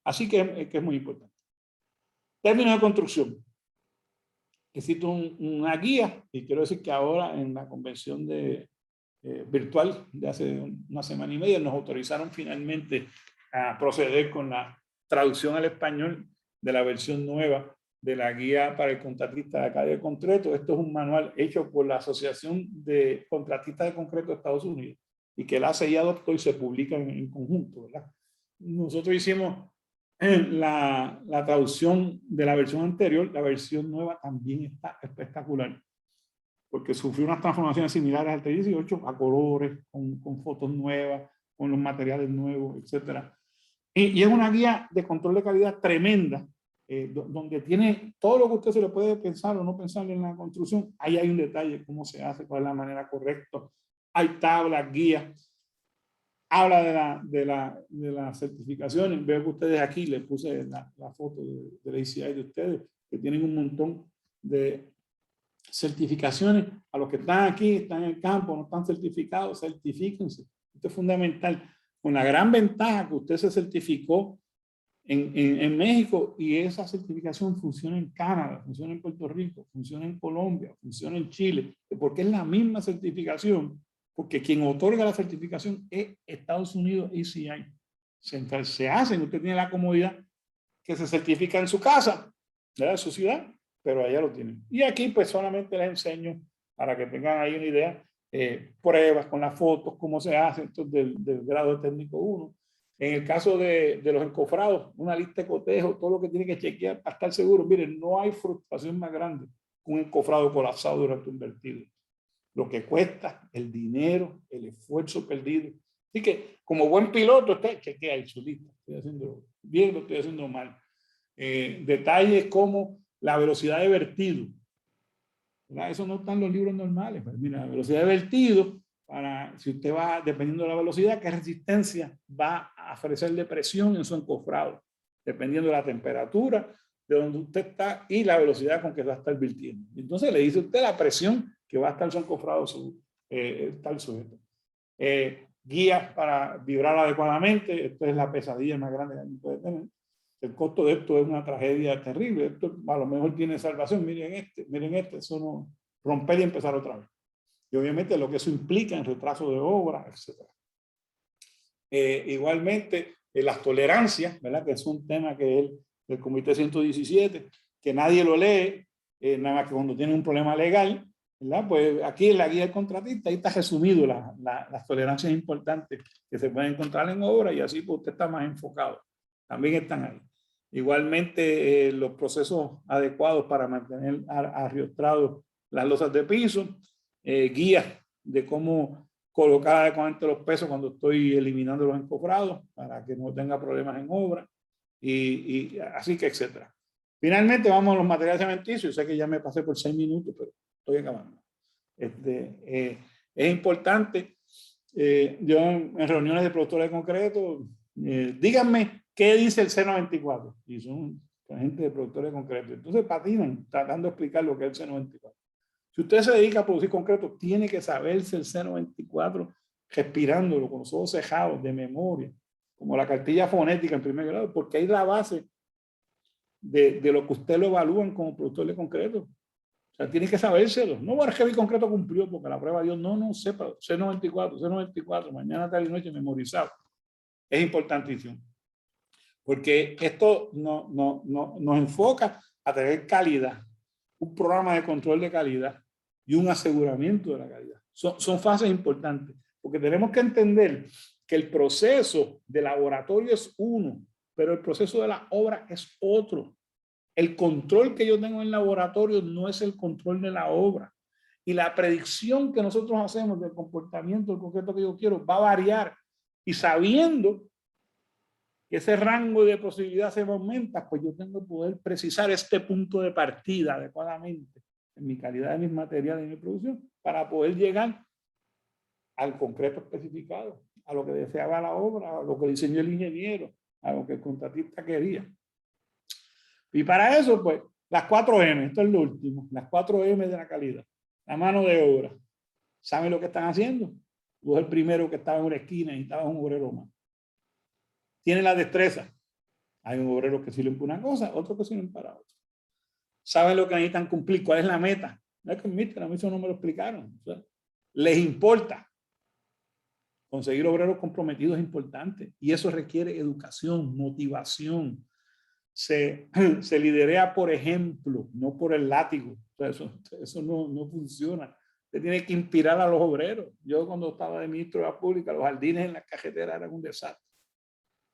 Así que es muy importante. Términos de construcción. Existe una guía, y quiero decir que ahora en la convención virtual de hace una semana y media nos autorizaron finalmente a proceder con la traducción al español de la versión nueva de la guía para el contratista de acá de concreto. Esto es un manual hecho por la Asociación de Contratistas de Concreto de Estados Unidos y que la ACI adoptó y se publica en conjunto, ¿verdad? Nosotros hicimos la traducción de la versión anterior. La versión nueva también está espectacular porque sufrió unas transformaciones similares al T18 a colores, con fotos nuevas, con los materiales nuevos, etc. Y es una guía de control de calidad tremenda, donde tiene todo lo que usted se le puede pensar o no pensar en la construcción. Ahí hay un detalle, cómo se hace, cuál es la manera correcta. Hay tablas, guías. Habla de las certificaciones. Veo que ustedes aquí, les puse la foto de la ICI de ustedes, que tienen un montón de certificaciones. A los que están aquí, están en el campo, no están certificados, certifíquense. Esto es fundamental. Con la gran ventaja que usted se certificó en México y esa certificación funciona en Canadá, funciona en Puerto Rico, funciona en Colombia, funciona en Chile, porque es la misma certificación. Porque quien otorga la certificación es Estados Unidos ECI. Se hacen, usted tiene la comodidad que se certifica en su casa, ¿verdad? En su ciudad, pero allá lo tienen. Y aquí pues solamente les enseño para que tengan ahí una idea, pruebas con las fotos, cómo se hace, esto del grado de técnico 1. En el caso de los encofrados, una lista de cotejo, todo lo que tiene que chequear para estar seguro. Miren, no hay frustración más grande que un encofrado colapsado durante un vertido. Lo que cuesta, el dinero, el esfuerzo perdido. Así que, como buen piloto, usted chequea ahí su lista. Estoy haciendo bien, lo estoy haciendo mal. Detalles como la velocidad de vertido. ¿Verdad? Eso no está en los libros normales. Pues mira, la velocidad de vertido, si usted va, dependiendo de la velocidad, qué resistencia va a ofrecer de presión en su encofrado, dependiendo de la temperatura, de donde usted está y la velocidad con que va a estar vertiendo. Entonces le dice usted la presión que va a estar su encofrado tal sujeto. Guías para vibrar adecuadamente. Esto es la pesadilla más grande que alguien puede tener. El costo de esto es una tragedia terrible. Esto a lo mejor tiene salvación. Miren este, eso no, romper y empezar otra vez. Y obviamente lo que eso implica en retraso de obra, etc. Igualmente, las tolerancias, ¿verdad? Que es un tema que es del Comité 117, que nadie lo lee, nada más que cuando tiene un problema legal, ¿verdad? Pues aquí en la guía del contratista, ahí está resumido las tolerancias importantes que se pueden encontrar en obra y así pues usted está más enfocado. También están ahí. Igualmente, los procesos adecuados para mantener arriostrados las losas de piso, guías de cómo colocar adecuadamente los pesos cuando estoy eliminando los encofrados para que no tenga problemas en obra y así que etcétera. Finalmente vamos a los materiales cementicios. Sé que ya me pasé por 6 minutos, pero estoy acabando. Es importante, yo en reuniones de productores de concreto, díganme qué dice el C94 y son gente de productores de concreto. Entonces patinan tratando de explicar lo que es el C94. Si usted se dedica a producir concreto, tiene que saberse el C94 respirándolo con los ojos cejados de memoria, como la cartilla fonética en primer grado, porque ahí es la base de lo que usted lo evalúan como productor de concreto. O sea, tiene que sabérselo. No, bueno, es que mi concreto cumplió porque la prueba dio, no, sepa, C94, mañana, tarde y noche memorizado. Es importantísimo. Porque esto nos enfoca a tener calidad, un programa de control de calidad y un aseguramiento de la calidad. Son fases importantes, porque tenemos que entender que el proceso de laboratorio es uno, pero el proceso de la obra es otro. El control que yo tengo en laboratorio no es el control de la obra. Y la predicción que nosotros hacemos del comportamiento del concreto que yo quiero va a variar. Y sabiendo que ese rango de posibilidad se aumenta, pues yo tengo que poder precisar este punto de partida adecuadamente en mi calidad de mis materiales y mi producción para poder llegar al concreto especificado, a lo que deseaba la obra, a lo que diseñó el ingeniero, a lo que el contratista quería. Y para eso, pues, las 4M, esto es lo último, las 4M de la calidad. La mano de obra. ¿Saben lo que están haciendo? Yo el primero que estaba en una esquina y estaba un obrero más. Tiene la destreza. Hay un obrero que sirven para una cosa, otro que sirven para otra. ¿Saben lo que necesitan cumplir? ¿Cuál es la meta? No es que a mí eso no me lo explicaron. O sea, les importa. Conseguir obreros comprometidos es importante y eso requiere educación, motivación. Se liderea por ejemplo, no por el látigo. O sea, eso no funciona. Usted tiene que inspirar a los obreros. Yo cuando estaba de ministro de la Pública, los jardines en las cajeteras eran un desastre.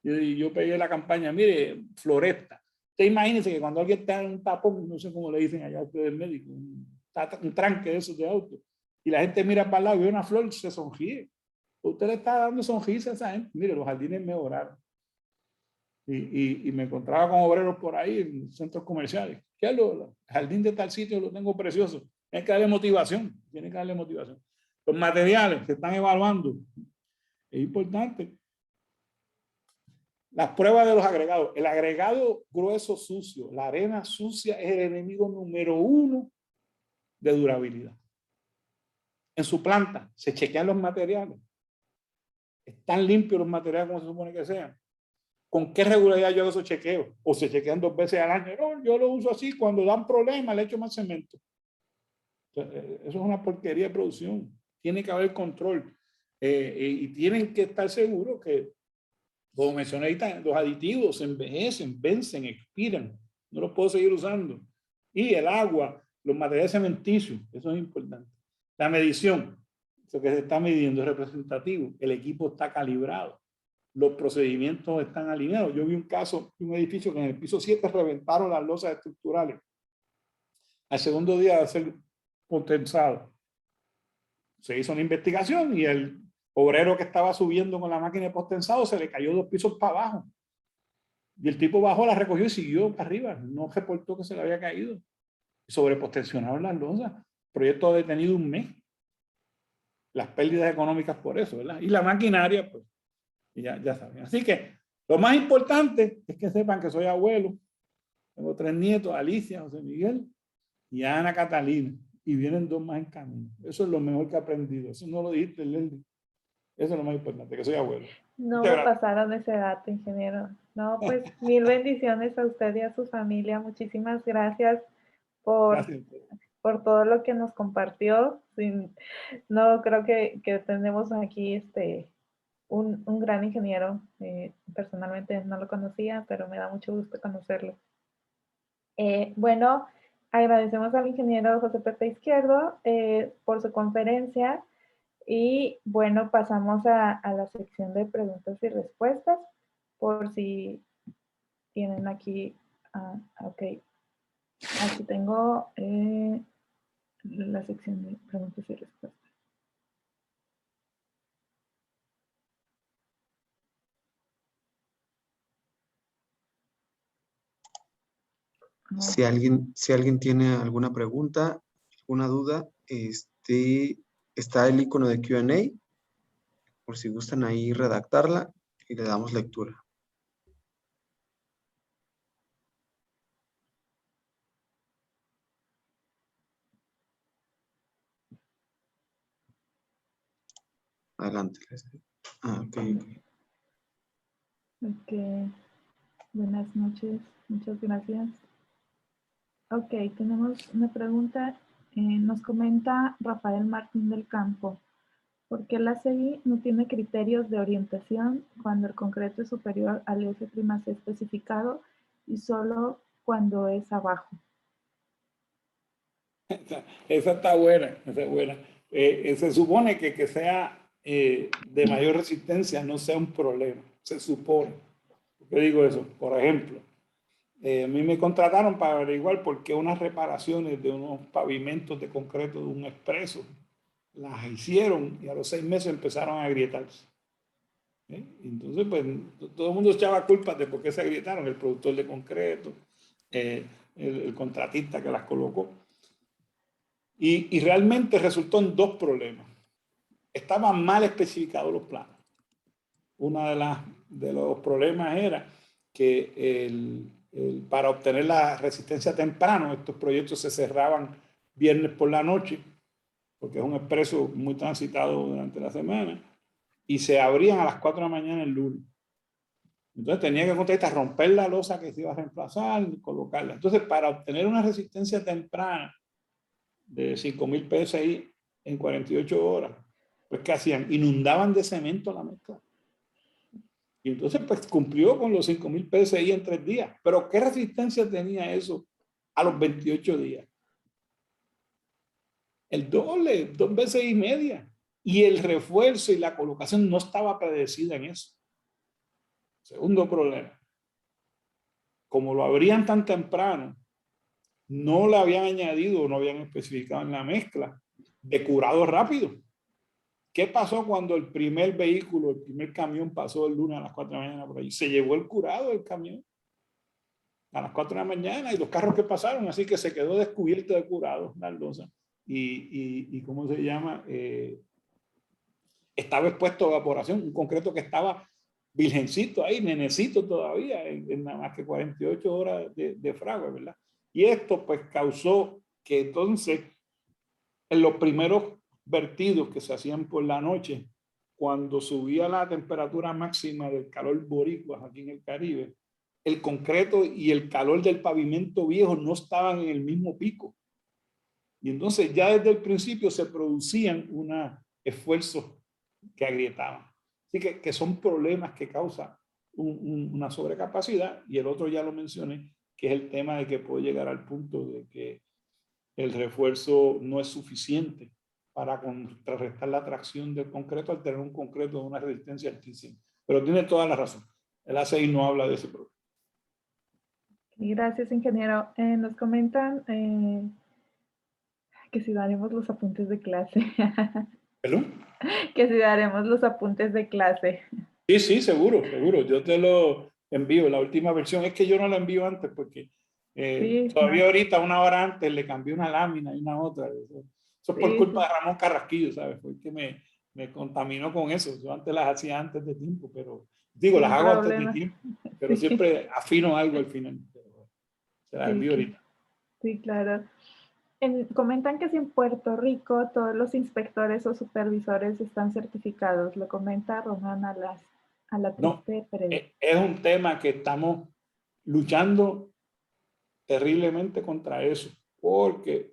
Y yo pegué la campaña, mire, floresta. Usted imagínese que cuando alguien está en un tapón, no sé cómo le dicen allá a ustedes médicos, un tranque de esos de auto, y la gente mira para el lado y ve una flor, se sonríe. Usted le está dando sonrisa a esa gente. Mire, los jardines mejoraron. Y me encontraba con obreros por ahí en centros comerciales. ¿Qué es el jardín de tal sitio? Lo tengo precioso. Tiene que darle motivación. Tiene que darle motivación. Los materiales se están evaluando. Es importante. Las pruebas de los agregados. El agregado grueso sucio, la arena sucia es el enemigo número 1 de durabilidad. En su planta se chequean los materiales. ¿Están limpios los materiales como se supone que sean? ¿Con qué regularidad yo hago esos chequeos? ¿O se chequean 2 veces al año? No, yo lo uso así. Cuando dan problemas, le echo más cemento. Eso es una porquería de producción. Tiene que haber control. Y tienen que estar seguros que, como mencioné ahorita, los aditivos se envejecen, vencen, expiran. No los puedo seguir usando. Y el agua, los materiales cementicios, eso es importante. La medición, lo que se está midiendo es representativo. El equipo está calibrado. los procedimientos están alineados. Yo vi un caso de un edificio que en el piso 7 reventaron las losas estructurales. Al segundo día de ser potenzado, se hizo una investigación y el obrero que estaba subiendo con la máquina de potenzado se le cayó 2 pisos para abajo. Y el tipo bajó, la recogió y siguió para arriba. No reportó que se le había caído. Sobrepotensionaron las losas. El proyecto ha detenido un mes. Las pérdidas económicas por eso, ¿verdad? Y la maquinaria, pues, ya saben. Así que lo más importante es que sepan que soy abuelo. Tengo 3 nietos, Alicia, José Miguel y Ana Catalina. Y vienen 2 más en camino. Eso es lo mejor que he aprendido. Eso no lo dijiste, Leslie. Eso es lo más importante, que soy abuelo. No me pasaron ese dato, ingeniero. No, pues mil bendiciones a usted y a su familia. Muchísimas gracias por todo lo que nos compartió. No, creo que tenemos aquí un gran ingeniero. Personalmente no lo conocía, pero me da mucho gusto conocerlo. Bueno, agradecemos al ingeniero José Pepe Izquierdo por su conferencia. Y bueno, pasamos a la sección de preguntas y respuestas, por si tienen aquí, ok, aquí tengo la sección de preguntas y respuestas. Si alguien tiene alguna pregunta, alguna duda, está el icono de Q&A, por si gustan ahí redactarla y le damos lectura. Adelante. Ok. Ok, buenas noches, muchas gracias. Ok, tenemos una pregunta. Nos comenta Rafael Martín del Campo. ¿Por qué la CI no tiene criterios de orientación cuando el concreto es superior al F' C especificado y solo cuando es abajo? Esa está buena, esa es buena. Se supone que sea de mayor resistencia no sea un problema, se supone. ¿Por qué digo eso? Por ejemplo, a mí me contrataron para averiguar por qué unas reparaciones de unos pavimentos de concreto de un expreso las hicieron y a los 6 meses empezaron a agrietarse. Entonces, pues, todo el mundo echaba culpas de por qué se agrietaron, el productor de concreto, el contratista que las colocó. Y realmente resultó en 2 problemas. Estaban mal especificados los planos. Uno de los problemas era que para obtener la resistencia temprano, estos proyectos se cerraban viernes por la noche, porque es un expreso muy transitado durante la semana, y se abrían a las 4 de la mañana el lunes. Entonces tenía que contratar, romper la losa que se iba a reemplazar y colocarla. Entonces, para obtener una resistencia temprana de 5,000 PSI en 48 horas, pues ¿qué hacían? Inundaban de cemento la mezcla. Y entonces pues cumplió con los 5,000 PSI en 3 días. Pero ¿qué resistencia tenía eso a los 28 días? El doble, 2 veces y media. Y el refuerzo y la colocación no estaba predecida en eso. Segundo problema. Como lo abrían tan temprano, no le habían añadido, no habían especificado en la mezcla de curado rápido. ¿Qué pasó cuando el primer vehículo, el primer camión pasó el lunes a las 4 de la mañana por ahí? Se llevó el curado del camión a las 4 de la mañana y los carros que pasaron, así que se quedó descubierto de curado la losa. Y ¿cómo se llama? Estaba expuesto a evaporación, un concreto que estaba virgencito ahí, nenecito todavía, en nada más que 48 horas de fragua, ¿verdad? Y esto pues causó que entonces en los primeros vertidos que se hacían por la noche, cuando subía la temperatura máxima del calor boricua aquí en el Caribe, el concreto y el calor del pavimento viejo no estaban en el mismo pico. Y entonces ya desde el principio se producían unos esfuerzos que agrietaban. Así que son problemas que causan una sobrecapacidad, y el otro ya lo mencioné, que es el tema de que puede llegar al punto de que el refuerzo no es suficiente para contrarrestar la tracción del concreto al tener un concreto de una resistencia altísima. Pero tiene toda la razón. El A6 no habla de ese problema. Gracias, ingeniero. Nos comentan que si daremos los apuntes de clase. ¿Perdón? Que si daremos los apuntes de clase. Sí, sí, seguro, seguro. Yo te lo envío. La última versión es que yo no la envío antes porque Sí, todavía no. ahorita, una hora antes, le cambié una lámina y una otra. Eso es por Sí, culpa sí. de Ramón Carrasquillo, ¿sabes? Fue el que me contaminó con eso. Yo antes las hacía antes de tiempo, pero digo, las Sin hago antes de problema. tiempo, pero Sí, siempre afino algo al final. Pero se las envío ahorita. sí, claro. Comentan que si en Puerto Rico todos los inspectores o supervisores están certificados. Lo comenta Román a la No, triste Pérez. es un tema que estamos luchando terriblemente contra eso, porque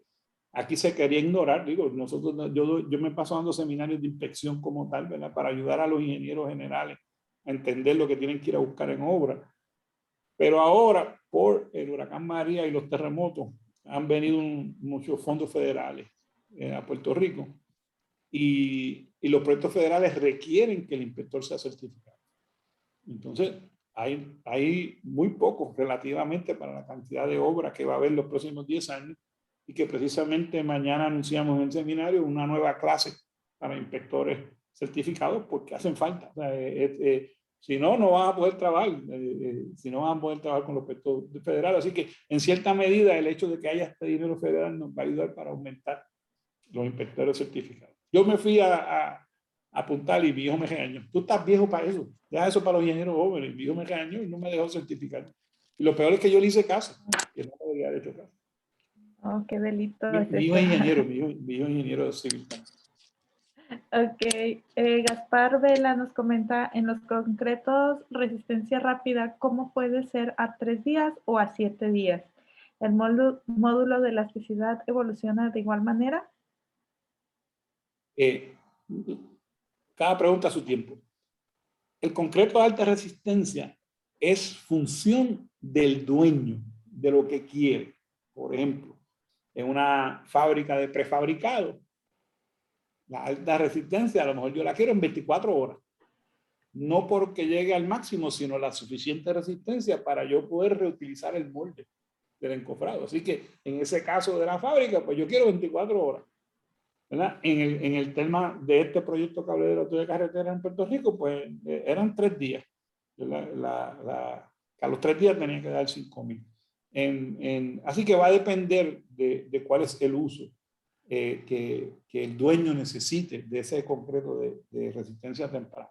aquí se quería ignorar, digo, nosotros, yo me paso dando seminarios de inspección como tal, ¿verdad? Para ayudar a los ingenieros generales a entender lo que tienen que ir a buscar en obra. Pero ahora, por el huracán María y los terremotos, han venido muchos fondos federales a Puerto Rico y los proyectos federales requieren que el inspector sea certificado. Entonces, hay muy poco relativamente para la cantidad de obras que va a haber los próximos 10 años y que precisamente mañana anunciamos en el seminario una nueva clase para inspectores certificados porque hacen falta. O sea, si no, no van a poder trabajar, si no van a poder trabajar con los inspectores federales. Así que, en cierta medida, el hecho de que haya este dinero federal nos va a ayudar para aumentar los inspectores certificados. Yo me fui a apuntar y mi hijo me regañó. Tú estás viejo para eso. Deja eso para los ingenieros jóvenes. Mi hijo me regañó y no me dejó certificar. Y lo peor es que yo le hice caso, que no me debería haber hecho caso. Oh, qué delito es Mi hijo es eso. ingeniero, mi hijo es ingeniero civil. Ok, Gaspar Vela nos comenta, en los concretos, resistencia rápida, ¿cómo puede ser a 3 días o a 7 días? ¿El módulo de elasticidad evoluciona de igual manera? Cada pregunta a su tiempo. El concreto de alta resistencia es función del dueño, de lo que quiere. Por ejemplo, en una fábrica de prefabricado, la alta resistencia a lo mejor yo la quiero en 24 horas. No porque llegue al máximo, sino la suficiente resistencia para yo poder reutilizar el molde del encofrado. Así que en ese caso de la fábrica, pues yo quiero 24 horas. ¿Verdad? En el tema de este proyecto cable de la autoridad de carretera en Puerto Rico, pues eran 3 días. A los 3 días tenía que dar 5,000. Así que va a depender de cuál es el uso que el dueño necesite de ese concreto de resistencia temprana.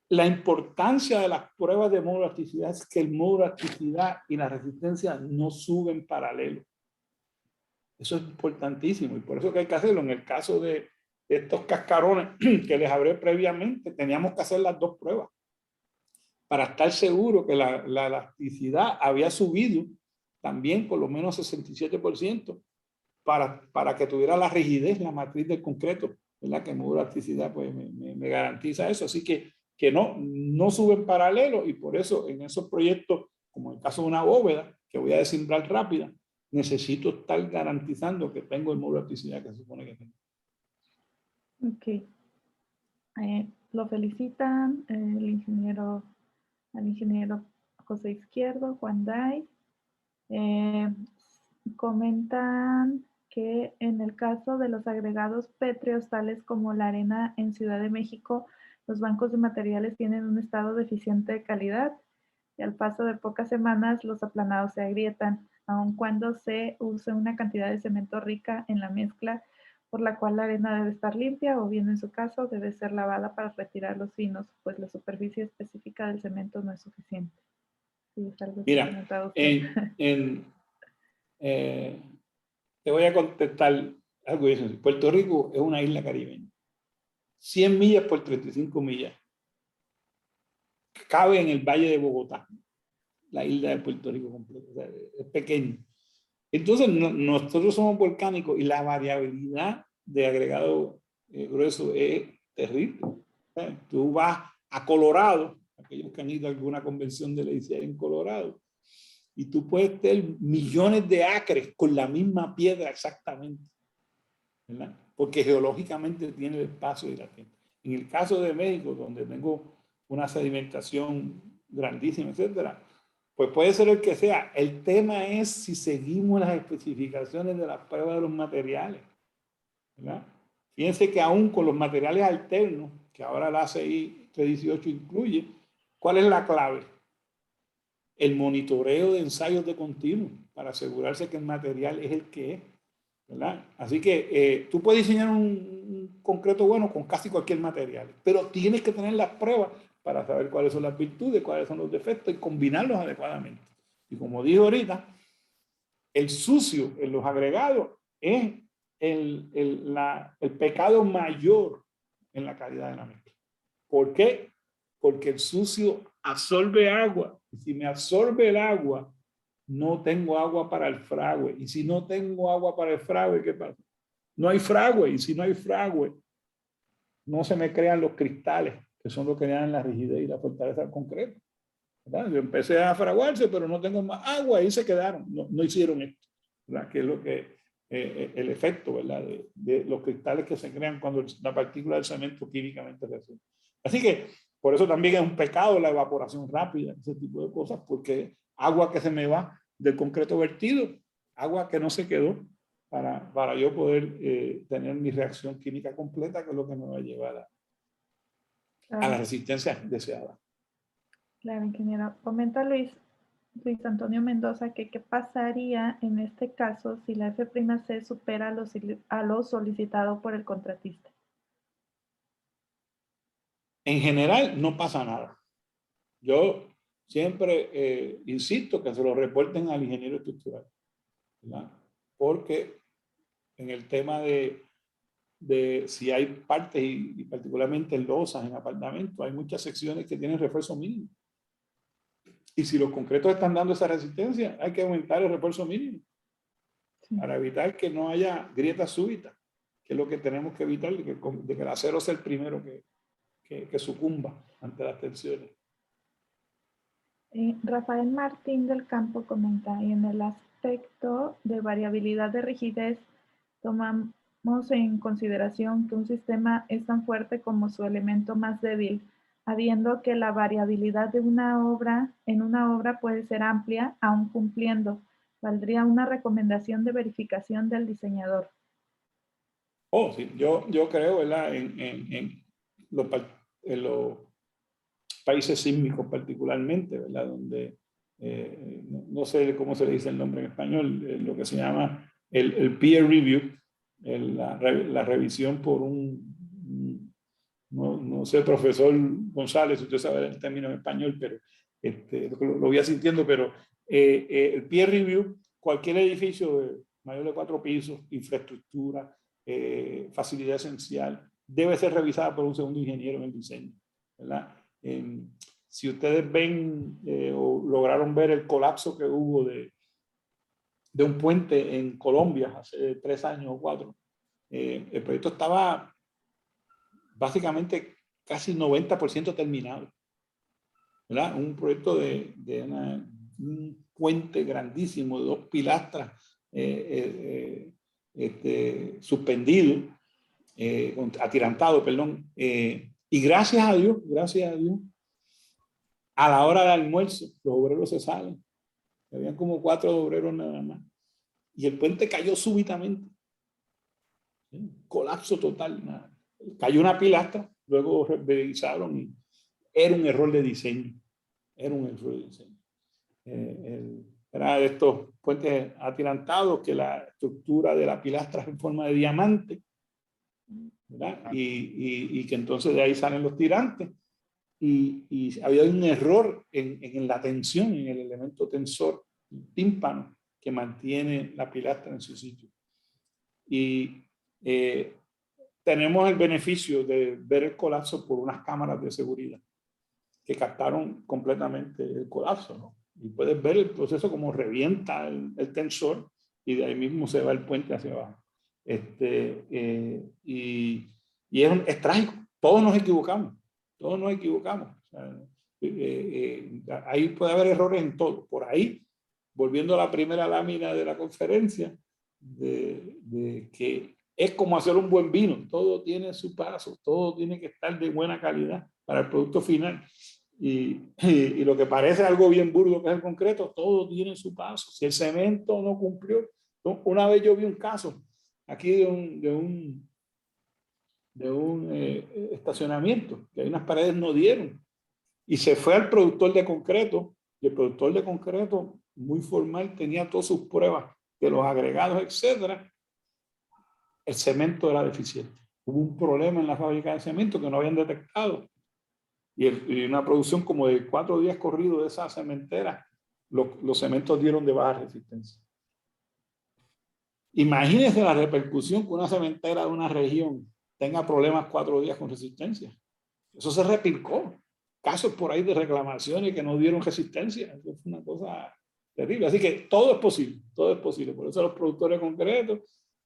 La importancia de las pruebas de módulo de elasticidad es que el módulo de elasticidad y la resistencia no suben paralelo. Eso es importantísimo y por eso que hay que hacerlo. En el caso de estos cascarones que les hablé previamente, teníamos que hacer las 2 pruebas para estar seguro que la elasticidad había subido también por lo menos 67% para que tuviera la rigidez, la matriz del concreto, ¿verdad? Que el módulo de elasticidad pues, me garantiza eso. Así que no suben paralelo y por eso en esos proyectos, como en el caso de una bóveda, que voy a desimbrar rápida, necesito estar garantizando que tengo el módulo de elasticidad que se supone que tengo. Ok. Lo felicitan al ingeniero José Izquierdo, Juan Day. Comentan que en el caso de los agregados pétreos, tales como la arena en Ciudad de México, los bancos de materiales tienen un estado deficiente de calidad y al paso de pocas semanas los aplanados se agrietan, aun cuando se use una cantidad de cemento rica en la mezcla, por la cual la arena debe estar limpia o bien en su caso debe ser lavada para retirar los finos, pues la superficie específica del cemento no es suficiente. Sí, es algo que Mira, te voy a contestar algo de eso. Puerto Rico es una isla caribeña. 100 millas por 35 millas. Cabe en el Valle de Bogotá, la isla de Puerto Rico completa. O sea, es pequeño. Entonces, nosotros somos volcánicos y la variabilidad de agregado grueso es terrible. Tú vas a Colorado, aquellos que han ido a alguna convención de la ICI en Colorado, y tú puedes tener millones de acres con la misma piedra exactamente, ¿verdad? Porque geológicamente tiene el espacio y la tierra. En el caso de México, donde tengo una sedimentación grandísima, etcétera, pues puede ser el que sea. El tema es si seguimos las especificaciones de las pruebas de los materiales, ¿verdad? Fíjense que aún con los materiales alternos, que ahora la ACI 318 incluye, ¿cuál es la clave? El monitoreo de ensayos de continuo para asegurarse que el material es el que es, ¿verdad? Así que tú puedes diseñar un concreto bueno con casi cualquier material, pero tienes que tener las pruebas para saber cuáles son las virtudes, cuáles son los defectos y combinarlos adecuadamente. Y como dije ahorita, el sucio en los agregados es el pecado mayor en la calidad de la mezcla. ¿Por qué? Porque el sucio absorbe agua. Y si me absorbe el agua, no tengo agua para el fragüe. Y si no tengo agua para el fragüe, ¿qué pasa? No hay fragüe. Y si no hay fragüe, no se me crean los cristales, que son los que dan la rigidez y la fortaleza del concreto, ¿verdad? Yo empecé a fraguarse, pero no tengo más agua y se quedaron. No hicieron esto, ¿verdad? Que es lo que el efecto, ¿verdad? De los cristales que se crean cuando la partícula del cemento químicamente reacciona. Así que por eso también es un pecado la evaporación rápida, ese tipo de cosas, porque agua que se me va del concreto vertido, agua que no se quedó para yo poder tener mi reacción química completa, que es lo que me va a llevar a la resistencia deseada. Claro, ingeniero. Comenta Luis Antonio Mendoza que qué pasaría en este caso si la F'(C) supera a lo solicitado por el contratista. En general no pasa nada. Yo siempre insisto que se lo reporten al ingeniero estructural, ¿verdad? Porque en el tema de si hay partes y particularmente en losas, en apartamentos, hay muchas secciones que tienen refuerzo mínimo. Y si los concretos están dando esa resistencia, hay que aumentar el refuerzo mínimo para evitar que no haya grietas súbitas, que es lo que tenemos que evitar, de que el acero sea el primero que sucumba ante las tensiones. Rafael Martín del Campo comenta, y en el aspecto de variabilidad de rigidez, tomamos en consideración que un sistema es tan fuerte como su elemento más débil, habiendo que la variabilidad de una obra puede ser amplia, aún cumpliendo. Valdría una recomendación de verificación del diseñador. Oh, sí, yo creo, ¿verdad? En los países sísmicos particularmente, ¿verdad? Donde no sé cómo se le dice el nombre en español, lo que se llama el peer review, la revisión por no sé, profesor González, usted sabe el término en español, pero lo voy asintiendo, pero el peer review, cualquier edificio de mayor de 4 pisos, infraestructura, facilidad esencial, debe ser revisada por un segundo ingeniero en el diseño, ¿verdad? Si ustedes ven o lograron ver el colapso que hubo de un puente en Colombia hace 3 años o 4, el proyecto estaba básicamente casi 90% terminado, ¿verdad? Un proyecto de un puente grandísimo de 2 pilastras suspendido, atirantado, perdón, y gracias a Dios, a la hora del almuerzo, los obreros se salen. Habían como 4 obreros nada más. Y el puente cayó súbitamente. ¿Sí? Colapso total. Nada. Cayó una pilastra, luego revisaron y era un error de diseño. Era un error de diseño. Era de estos puentes atirantados que la estructura de la pilastra es en forma de diamante, ¿verdad? Y que entonces de ahí salen los tirantes. Y había un error en la tensión, en el elemento tensor, el tímpano, que mantiene la pilastra en su sitio. Y tenemos el beneficio de ver el colapso por unas cámaras de seguridad que captaron completamente el colapso, ¿no? Y puedes ver el proceso como revienta el tensor y de ahí mismo se va el puente hacia abajo. Y es trágico. Todos nos equivocamos. Todos nos equivocamos. O sea, ahí puede haber errores en todo. Por ahí, volviendo a la primera lámina de la conferencia, de que Es como hacer un buen vino, todo tiene su paso, todo tiene que estar de buena calidad para el producto final. Y lo que parece algo bien burdo que es el concreto, todo tiene su paso. Si el cemento no cumplió, una vez yo vi un caso aquí de un estacionamiento, que hay unas paredes no dieron, y se fue al productor de concreto, y el productor de concreto, muy formal, tenía todas sus pruebas de los agregados, etcétera. El cemento era deficiente. Hubo un problema en la fábrica de cemento que no habían detectado. Y una producción como de 4 días corridos de esa cementera, los cementos dieron de baja resistencia. Imagínense la repercusión que una cementera de una región tenga problemas 4 días con resistencia. Eso se replicó. Casos por ahí de reclamaciones que no dieron resistencia. Eso fue una cosa terrible. Así que todo es posible, todo es posible. Por eso los productores concretos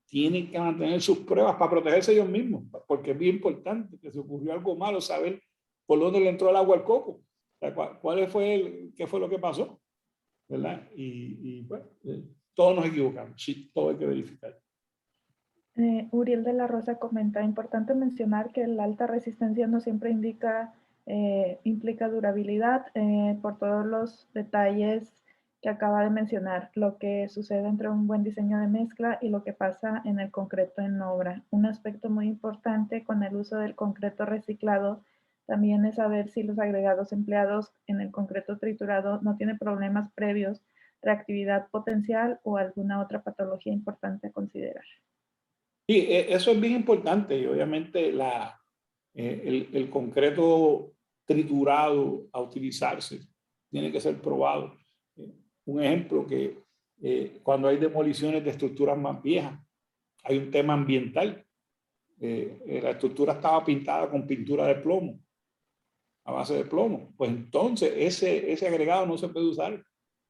tienen que mantener sus pruebas para protegerse ellos mismos, porque es bien importante que se ocurrió algo malo, saber por dónde le entró el agua al coco, o sea, qué fue lo que pasó, ¿verdad? Y bueno, todos nos equivocamos, sí, todo hay que verificar. Uriel de la Rosa comenta, importante mencionar que la alta resistencia no siempre implica durabilidad, por todos los detalles que acaba de mencionar, lo que sucede entre un buen diseño de mezcla y lo que pasa en el concreto en obra. Un aspecto muy importante con el uso del concreto reciclado también es saber si los agregados empleados en el concreto triturado no tienen problemas previos, reactividad potencial o alguna otra patología importante a considerar. Sí, eso es bien importante y obviamente el concreto triturado a utilizarse tiene que ser probado. Un ejemplo que cuando hay demoliciones de estructuras más viejas, hay un tema ambiental. La estructura estaba pintada con pintura de plomo, a base de plomo. Pues entonces ese agregado no se puede usar,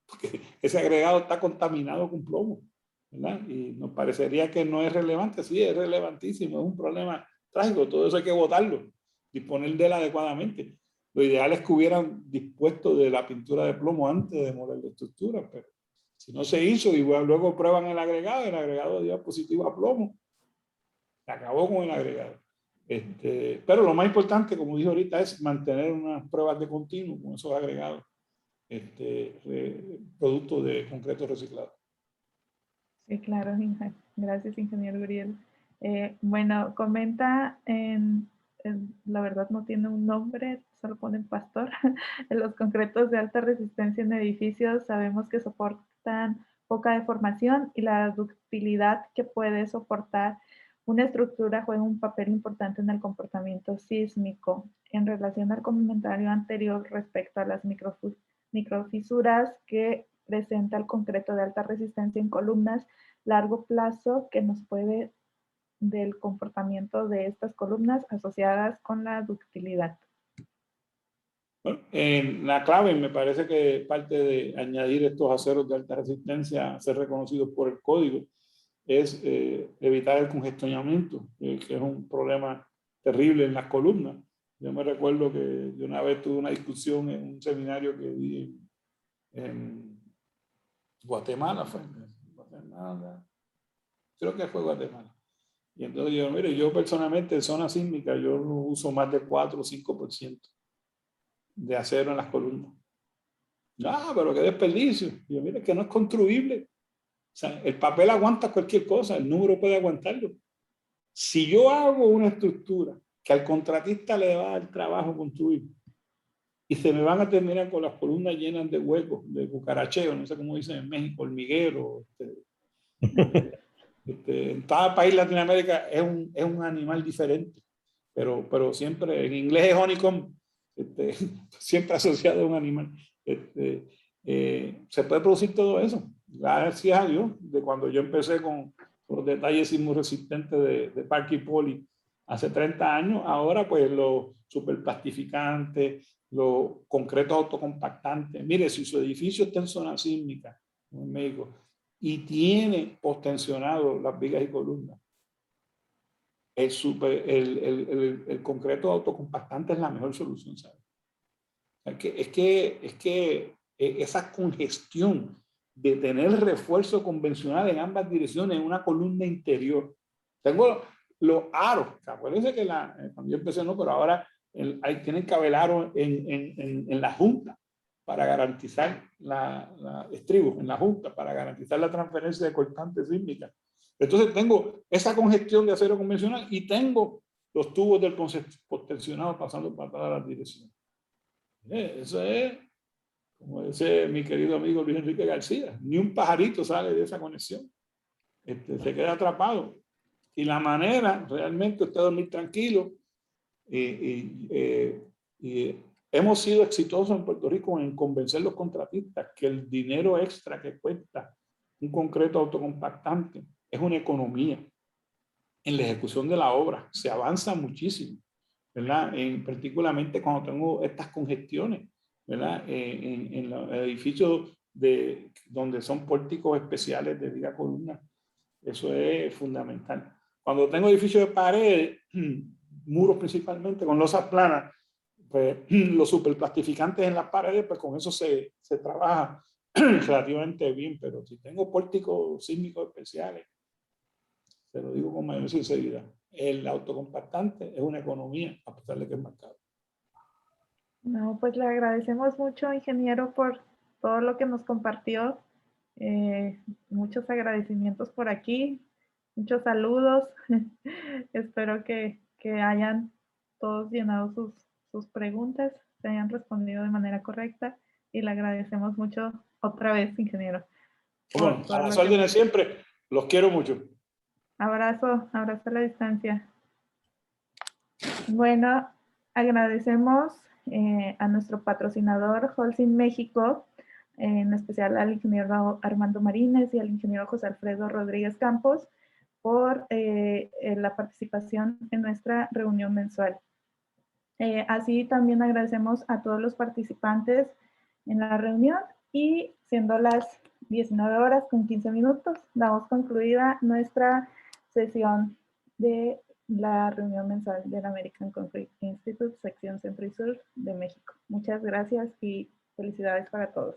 porque ese agregado está contaminado con plomo, ¿verdad? Y nos parecería que no es relevante. Sí, es relevantísimo, es un problema trágico. Todo eso hay que botarlo, disponer de él adecuadamente. Lo ideal es que hubieran dispuesto de la pintura de plomo antes de demoler la estructura, pero si no se hizo y luego prueban el agregado dio positivo a plomo. Se acabó con el agregado. Pero lo más importante, como dije ahorita, es mantener unas pruebas de continuo con esos agregados, productos de concreto reciclado. Sí, claro, gracias, ingeniero Uriel. Bueno, comenta la verdad no tiene un nombre, solo ponen pastor. En los concretos de alta resistencia en edificios sabemos que soportan poca deformación y la ductilidad que puede soportar una estructura juega un papel importante en el comportamiento sísmico. En relación al comentario anterior respecto a las microfisuras que presenta el concreto de alta resistencia en columnas largo plazo, que nos puede del comportamiento de estas columnas asociadas con la ductilidad. Bueno, la clave me parece que parte de añadir estos aceros de alta resistencia a ser reconocidos por el código es evitar el congestionamiento, que es un problema terrible en las columnas. Yo me recuerdo que de una vez tuve una discusión en un seminario que di en Guatemala, creo que fue Guatemala. Y entonces yo, mire, yo personalmente en zona sísmica yo no uso más de 4 o 5% de acero en las columnas. Ah, pero qué desperdicio. Y yo, mire, que no es construible. O sea, el papel aguanta cualquier cosa, el número puede aguantarlo. Si yo hago una estructura que al contratista le va a dar trabajo construir y se me van a terminar con las columnas llenas de huecos, de cucaracheo, no sé cómo dicen en México, hormiguero. En cada país de Latinoamérica es un animal diferente, pero siempre en inglés es honeycomb, siempre asociado a un animal. Se puede producir todo eso. Gracias a Dios, de cuando yo empecé con los detalles sismoresistentes de Parque y Poli hace 30 años, ahora pues los superplastificantes, los concretos autocompactantes. Mire, si su edificio está en zona sísmica, en México, y tiene postensionado las vigas y columnas, el concreto autocompactante es la mejor solución, ¿sabes? Es que esa congestión de tener refuerzo convencional en ambas direcciones en una columna interior Tengo los aros. Acuérdense que cuando yo empecé, no, pero ahora tienen que haber aros en la junta para garantizar estribos en la junta, para garantizar la transferencia de cortante sísmica. Entonces tengo esa congestión de acero convencional y tengo los tubos del postensionado pasando para todas las direcciones. Eso es, como dice mi querido amigo Luis Enrique García, ni un pajarito sale de esa conexión. Se queda atrapado. Y la manera, realmente usted dormir tranquilo. Hemos sido exitosos en Puerto Rico en convencer a los contratistas que el dinero extra que cuesta un concreto autocompactante es una economía en la ejecución de la obra. Se avanza muchísimo, ¿verdad? Particularmente cuando tengo estas congestiones, ¿verdad? En los edificios donde son pórticos especiales de viga columna. Eso es fundamental. Cuando tengo edificios de paredes, muros principalmente con losas planas, pues los superplastificantes en las paredes, pues con eso se trabaja relativamente bien, pero si tengo pórticos sísmicos especiales, te lo digo con mayor sinceridad, el autocompactante es una economía, a pesar de que es más caro. No, pues le agradecemos mucho, ingeniero, por todo lo que nos compartió. Muchos agradecimientos por aquí, muchos saludos. Espero que hayan todos llenado sus preguntas, se hayan respondido de manera correcta y le agradecemos mucho otra vez, ingeniero. Bueno, a las órdenes siempre, los quiero mucho. Abrazo a la distancia. Bueno, agradecemos a nuestro patrocinador Holcim México, en especial al ingeniero Armando Marínez y al ingeniero José Alfredo Rodríguez Campos por la participación en nuestra reunión mensual. Así también agradecemos a todos los participantes en la reunión y siendo las 19 horas con 15 minutos, damos concluida nuestra sesión de la reunión mensual del American Concrete Institute, sección Centro y Sur de México. Muchas gracias y felicidades para todos.